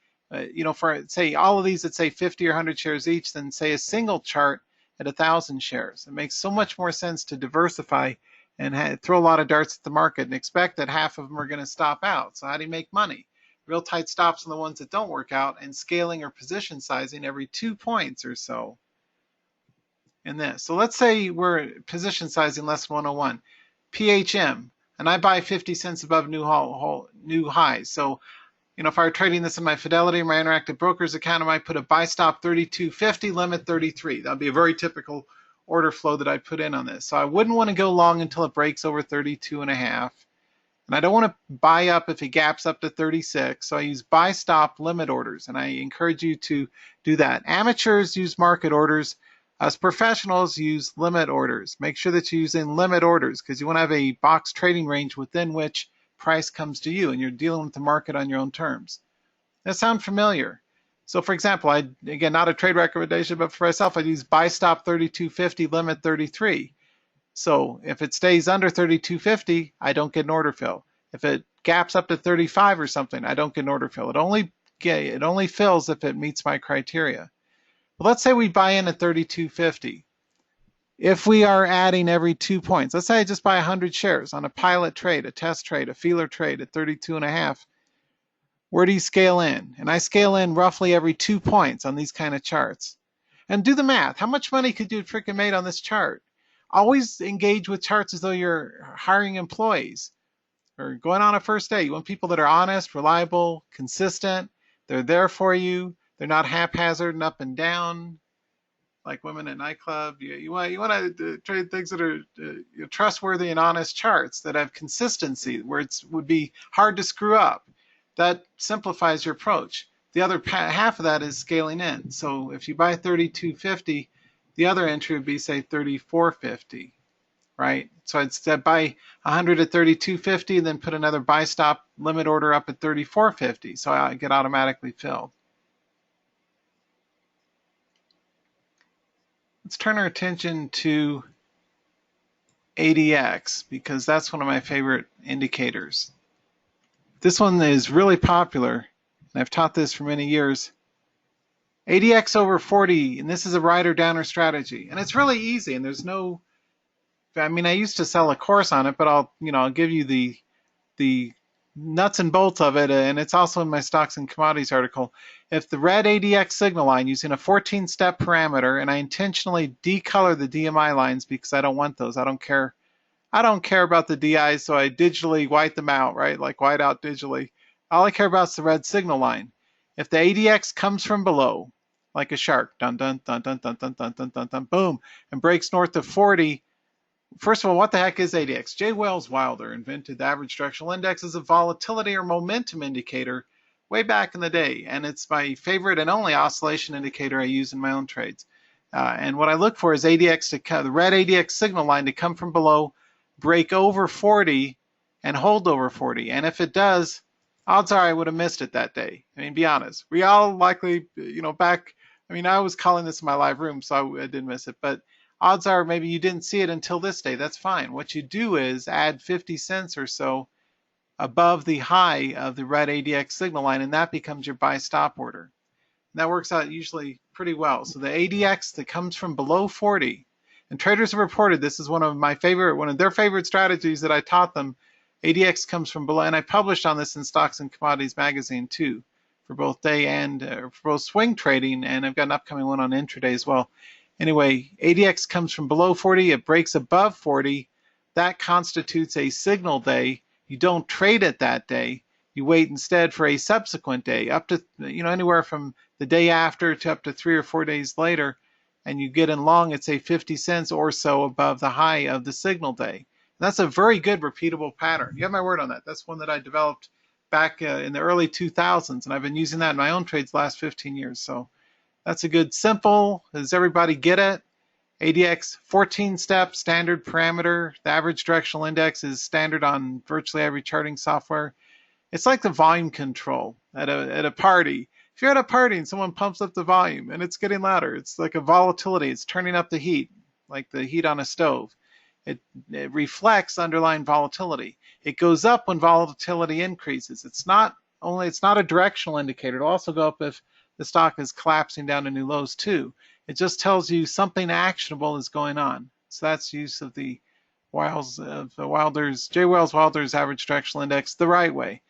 for, say, all of these at, say, 50 or 100 shares each than, say, a single chart at 1,000 shares. It makes so much more sense to diversify and throw a lot of darts at the market and expect that half of them are going to stop out. So how do you make money? Real tight stops on the ones that don't work out and scaling or position sizing every 2 points or so. In this. So let's say we're position sizing less than 101. PHM, and I buy 50 cents above new highs. So, if I were trading this in my Fidelity or my Interactive Brokers account, I might put a buy stop 32.50, limit 33. That would be a very typical order flow that I'd put in on this. So I wouldn't want to go long until it breaks over 32.5. And I don't want to buy up if it gaps up to 36. So I use buy stop limit orders, and I encourage you to do that. Amateurs use market orders. Us professionals use limit orders. Make sure that you're using limit orders because you want to have a box trading range within which price comes to you and you're dealing with the market on your own terms. That sound familiar? So for example, again, not a trade recommendation, but for myself, I'd use buy stop 32.50, limit 33. So if it stays under 32.50, I don't get an order fill. If it gaps up to 35 or something, I don't get an order fill. It only fills if it meets my criteria. But let's say we buy in at 32.50. If we are adding every 2 points, let's say I just buy 100 shares on a pilot trade, a test trade, a feeler trade at 32.5. Where do you scale in? And I scale in roughly every 2 points on these kind of charts. And do the math. How much money could you have freaking made on this chart? Always engage with charts as though you're hiring employees or going on a first date. You want people that are honest, reliable, consistent. They're there for you. They're not haphazard and up and down like women at nightclub. You want to trade things that are trustworthy and honest charts that have consistency, where it would be hard to screw up. That simplifies your approach. The other half of that is scaling in. So if you buy 32.50, the other entry would be, say, 34.50, right? So I'd buy 100 at 32.50 and then put another buy stop limit order up at 34.50, so I get automatically filled. Let's turn our attention to ADX because that's one of my favorite indicators. This one is really popular, and I've taught this for many years. ADX over 40, and this is a rider downer strategy, and it's really easy. And there's no, I mean, I used to sell a course on it, but I'll give you the nuts and bolts of it, and it's also in my stocks and commodities article. If the red ADX signal line using a 14-step parameter, and I intentionally decolor the DMI lines because I don't want those. I don't care about the DIs, so I digitally white them out, right? Like white out digitally. All I care about is the red signal line. If the ADX comes from below, like a shark, dun dun dun dun dun dun dun dun dun dun, boom, and breaks north of 40. First of all, what the heck is ADX? J. Wales Wilder invented the average directional index as a volatility or momentum indicator way back in the day, and it's my favorite and only oscillation indicator I use in my own trades. And what I look for is ADX the red ADX signal line to come from below, break over 40, and hold over 40. And if it does, odds are I would have missed it that day. I mean, be honest. We all likely, I was calling this in my live room, so I didn't miss it. But odds are maybe you didn't see it until this day. That's fine. What you do is add 50 cents or so above the high of the red ADX signal line, and that becomes your buy stop order. And that works out usually pretty well. So the ADX that comes from below 40, and traders have reported this is one of their favorite strategies that I taught them. ADX comes from below, and I published on this in Stocks and Commodities magazine too, for both day and for both swing trading, and I've got an upcoming one on intraday as well. Anyway, ADX comes from below 40, it breaks above 40. That constitutes a signal day. You don't trade it that day. You wait instead for a subsequent day, up to anywhere from the day after to up to 3 or 4 days later, and you get in long at say 50 cents or so above the high of the signal day. And that's a very good repeatable pattern. You have my word on that. That's one that I developed back in the early 2000s, and I've been using that in my own trades the last 15 years. So that's a good simple. Does everybody get it? ADX 14-step standard parameter. The average directional index is standard on virtually every charting software. It's like the volume control at a party. If you're at a party and someone pumps up the volume and it's getting louder, it's like a volatility. It's turning up the heat, like the heat on a stove. It reflects underlying volatility. It goes up when volatility increases. It's not a directional indicator. It'll also go up if the stock is collapsing down to new lows too. It just tells you something actionable is going on. So that's use of the J. Wales Wilder's average directional index the right way.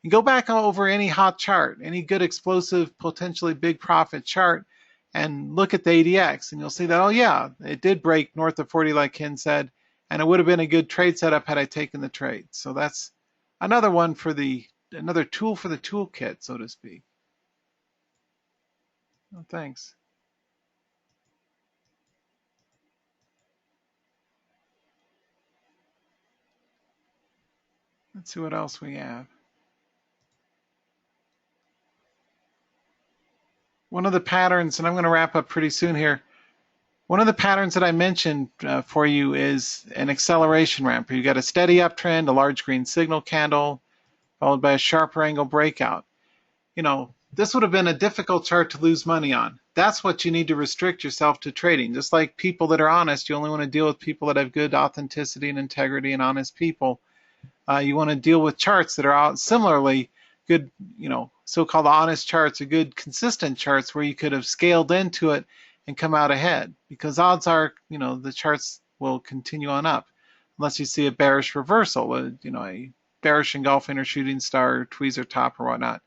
And go back over any hot chart, any good explosive, potentially big profit chart, and look at the ADX, and you'll see that, oh yeah, it did break north of 40 like Ken said, and it would have been a good trade setup had I taken the trade. So that's another one another tool for the toolkit, so to speak. Oh, thanks. Let's see what else we have. One of the patterns, and I'm going to wrap up pretty soon here, One of the patterns that I mentioned for you is an acceleration ramp. You've got a steady uptrend, a large green signal candle, followed by a sharper angle breakout. This would have been a difficult chart to lose money on. That's what you need to restrict yourself to trading. Just like people that are honest, you only want to deal with people that have good authenticity and integrity and honest people. You want to deal with charts that are out similarly good, so-called honest charts or good consistent charts where you could have scaled into it and come out ahead, because odds are, the charts will continue on up unless you see a bearish reversal, a bearish engulfing or shooting star or tweezer top or whatnot.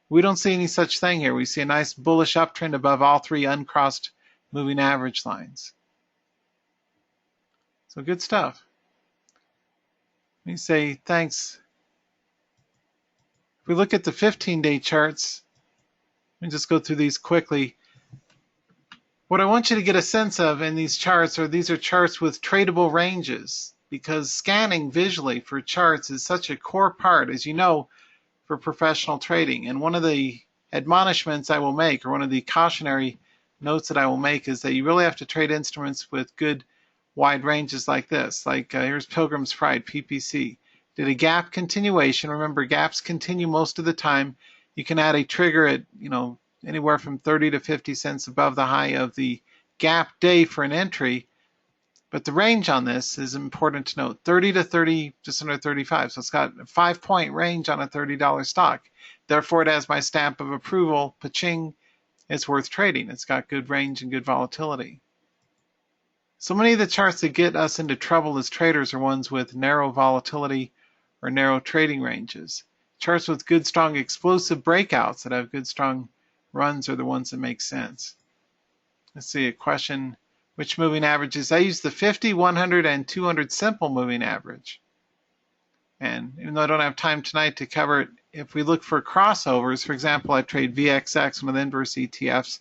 We don't see any such thing here. We see a nice bullish uptrend above all three uncrossed moving average lines. So good stuff. Let me say thanks. If we look at the 15-day charts, let me just go through these quickly. What I want you to get a sense of in these charts are these are charts with tradable ranges, because scanning visually for charts is such a core part, as you know, for professional trading. And one of the admonishments I will make, or one of the cautionary notes that I will make, is that you really have to trade instruments with good wide ranges like this. Like here's Pilgrim's Pride, PPC. Did a gap continuation. Remember, gaps continue most of the time. You can add a trigger at, anywhere from 30 to 50 cents above the high of the gap day for an entry. But the range on this is important to note, 30 to 30, just under 35. So it's got a 5-point range on a $30 stock. Therefore, it has my stamp of approval. Paching, it's worth trading. It's got good range and good volatility. So many of the charts that get us into trouble as traders are ones with narrow volatility or narrow trading ranges. Charts with good, strong, explosive breakouts that have good, strong runs are the ones that make sense. Let's see, a question. Which moving averages? I use the 50, 100, and 200 simple moving average. And even though I don't have time tonight to cover it, if we look for crossovers, for example, I trade VXX, one of the inverse ETFs.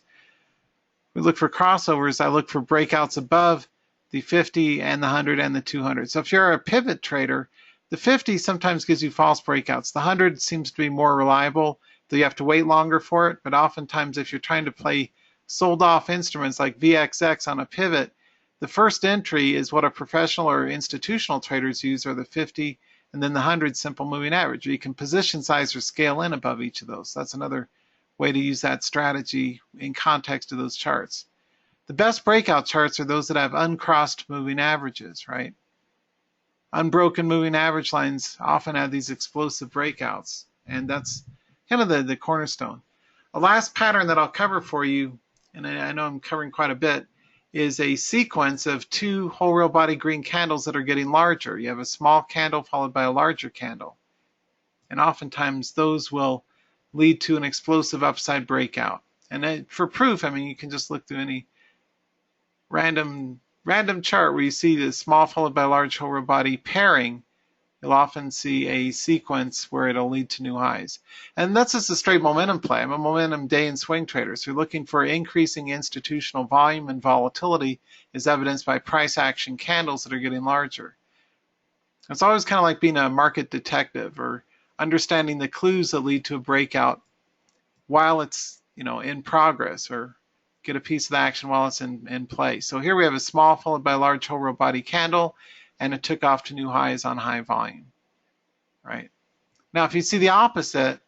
We look for crossovers, I look for breakouts above the 50 and the 100 and the 200. So if you're a pivot trader, the 50 sometimes gives you false breakouts. The 100 seems to be more reliable, though you have to wait longer for it. But oftentimes if you're trying to play sold off instruments like VXX on a pivot, the first entry is what a professional or institutional traders use, or the 50 and then the 100 simple moving average. You can position size or scale in above each of those. That's another way to use that strategy in context of those charts. The best breakout charts are those that have uncrossed moving averages, right? Unbroken moving average lines often have these explosive breakouts, and that's kind of the cornerstone. A last pattern that I'll cover for you, and I know I'm covering quite a bit, is a sequence of two whole real body green candles that are getting larger. You have a small candle followed by a larger candle. And oftentimes those will lead to an explosive upside breakout. And for proof, you can just look through any random chart where you see the small followed by large whole real body pairing. You'll often see a sequence where it'll lead to new highs. And that's just a straight momentum play. I'm a momentum day and swing trader. So you're looking for increasing institutional volume and volatility is evidenced by price action candles that are getting larger. It's always kind of like being a market detective, or understanding the clues that lead to a breakout while it's in progress, or get a piece of the action while it's in play. So here we have a small followed by a large whole real body candle, and it took off to new highs on high volume, right? Now, if you see the opposite,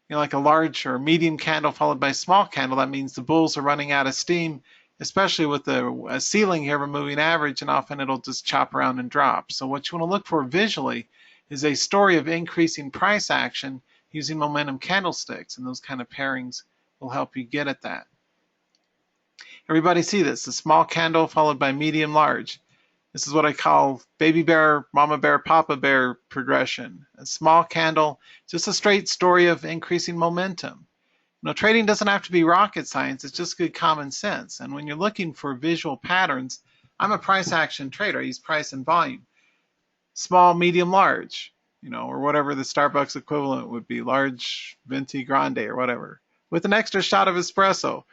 like a large or medium candle followed by a small candle, that means the bulls are running out of steam, especially with a ceiling here of a moving average, and often it'll just chop around and drop. So what you want to look for visually is a story of increasing price action using momentum candlesticks, and those kind of pairings will help you get at that. Everybody see this, a small candle followed by medium large. This is what I call baby bear, mama bear, papa bear progression. A small candle, just a straight story of increasing momentum. Trading doesn't have to be rocket science, it's just good common sense. And when you're looking for visual patterns, I'm a price action trader. I use price and volume. Small, medium, large, or whatever the Starbucks equivalent would be, large, venti, grande, or whatever, with an extra shot of espresso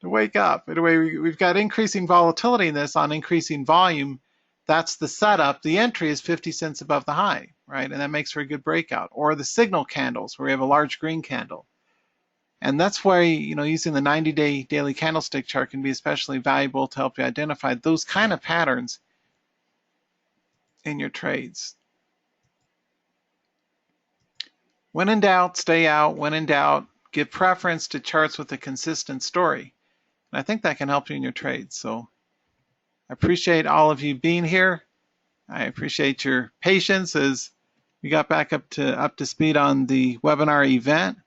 to wake up. Anyway, we've got increasing volatility in this on increasing volume. That's the setup. The entry is 50 cents above the high, right? And that makes for a good breakout. Or the signal candles, where we have a large green candle. And that's why, using the 90-day daily candlestick chart can be especially valuable to help you identify those kind of patterns in your trades. When in doubt, stay out. When in doubt, give preference to charts with a consistent story. And I think that can help you in your trades. So I appreciate all of you being here. I appreciate your patience as we got back up to speed on the webinar event.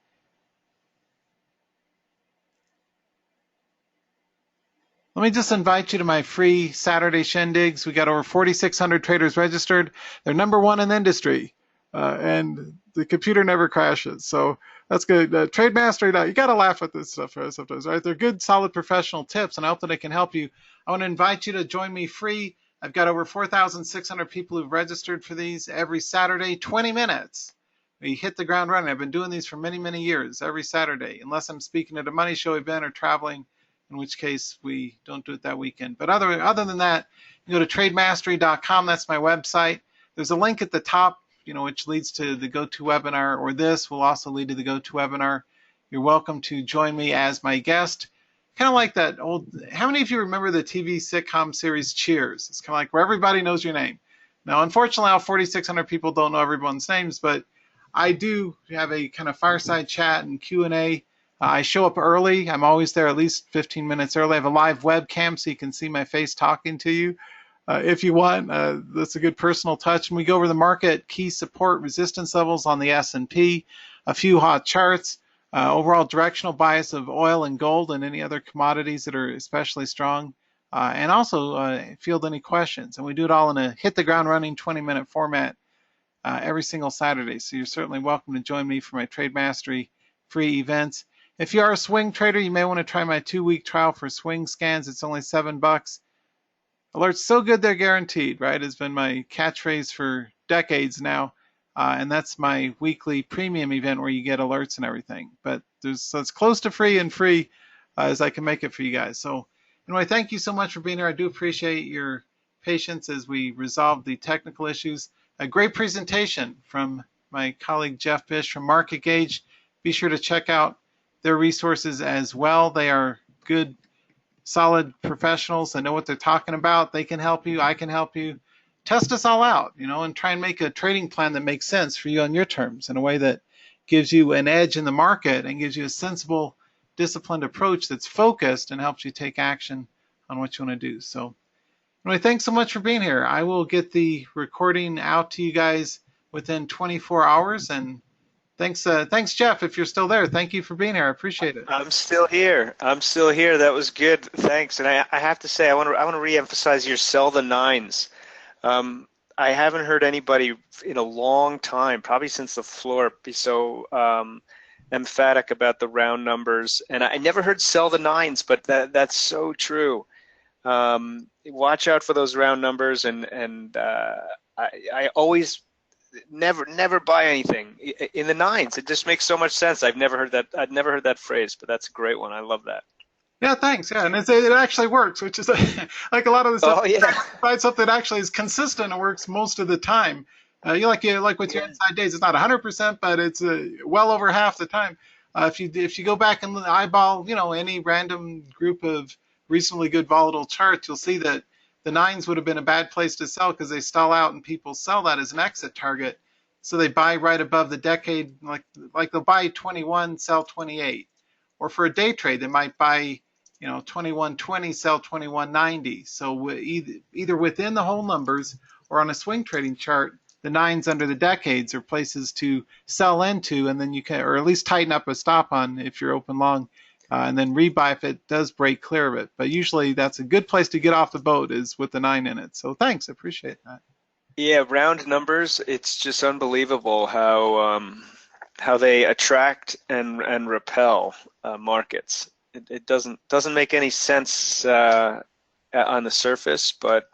Let me just invite you to my free Saturday shindigs. We got over 4,600 traders registered. They're #1 in the industry, and the computer never crashes. So that's good. Trade Mastery, you got to laugh at this stuff sometimes, right? They're good, solid professional tips, and I hope that I can help you. I want to invite you to join me free. I've got over 4,600 people who've registered for these every Saturday, 20 minutes. We hit the ground running. I've been doing these for many, many years, every Saturday, unless I'm speaking at a money show event or traveling, in which case we don't do it that weekend. But other than that, you go to trademastery.com. That's my website. There's a link at the top, which leads to the GoToWebinar, or this will also lead to the GoToWebinar. You're welcome to join me as my guest. Kind of like that old, how many of you remember the TV sitcom series Cheers? It's kind of like where everybody knows your name. Now, unfortunately, all 4,600 people don't know everyone's names, but I do have a kind of fireside chat and Q&A. I show up early. I'm always there at least 15 minutes early. I have a live webcam so you can see my face talking to you. If you want, that's a good personal touch. And we go over the market key support resistance levels on the S&P, a few hot charts, overall directional bias of oil and gold and any other commodities that are especially strong, and also field any questions. And we do it all in a hit the ground running 20-minute format every single Saturday. So you're certainly welcome to join me for my Trade Mastery free events. If you are a swing trader, you may want to try my 2-week trial for swing scans. It's only $7. Alerts so good they're guaranteed, right? Has been my catchphrase for decades now. And that's my weekly premium event where you get alerts and everything. But so it's close to free and free as I can make it for you guys. So anyway, thank you so much for being here. I do appreciate your patience as we resolve the technical issues. A great presentation from my colleague Geoff Bysshe from Market Gauge. Be sure to check out their resources as well. They are good, solid professionals that know what they're talking about. They can help you. I can help you. Test us all out, and try and make a trading plan that makes sense for you on your terms in a way that gives you an edge in the market and gives you a sensible, disciplined approach that's focused and helps you take action on what you want to do. So anyway, thanks so much for being here. I will get the recording out to you guys within 24 hours. And thanks, Geoff, if you're still there. Thank you for being here. I appreciate it. I'm still here. That was good. Thanks. And I have to say, I want to reemphasize your sell the nines. I haven't heard anybody in a long time, probably since the floor, be so emphatic about the round numbers. And I never heard sell the nines, but that's so true. Watch out for those round numbers, and I always never buy anything in the nines. It just makes so much sense. I've never heard that phrase, but that's a great one. I love that. Yeah, thanks. Yeah, and it actually works, which is like a lot of the stuff. Oh yeah. Find something that actually is consistent and works most of the time. You like with your inside days, it's not 100%, but it's well over half the time. If you go back and eyeball, any random group of reasonably good volatile charts, you'll see that the nines would have been a bad place to sell because they stall out and people sell that as an exit target. So they buy right above the decade, like they'll buy 21, sell 28. Or for a day trade, they might buy 21.20, sell 21.90. So either within the whole numbers or on a swing trading chart, the nines under the decades are places to sell into, and then you can, or at least tighten up a stop on if you're open long, and then rebuy if it does break clear of it. But usually that's a good place to get off the boat is with the 9 in it. So thanks, I appreciate that. Yeah, round numbers. It's just unbelievable how they attract and repel markets. It doesn't make any sense on the surface, but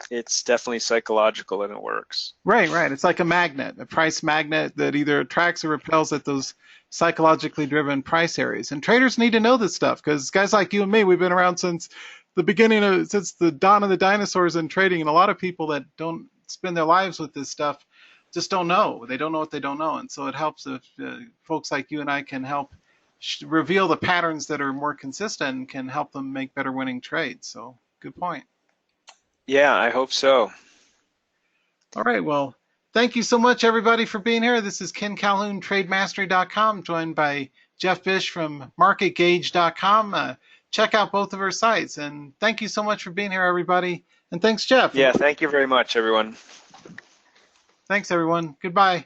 it's definitely psychological and it works. Right. It's like a magnet, a price magnet that either attracts or repels at those psychologically driven price areas. And traders need to know this stuff because guys like you and me, we've been around since the dawn of the dinosaurs in trading, and a lot of people that don't spend their lives with this stuff just don't know. They don't know what they don't know, and so it helps if folks like you and I can help reveal the patterns that are more consistent and can help them make better winning trades. So good point. Yeah, I hope so. All right, well, thank you so much, everybody, for being here. This is Ken Calhoun, TradeMastery.com, joined by Geoff Bysshe from MarketGauge.com. Check out both of our sites, and thank you so much for being here, everybody. And thanks, Geoff. Yeah, thank you very much, everyone. Thanks, everyone. Goodbye.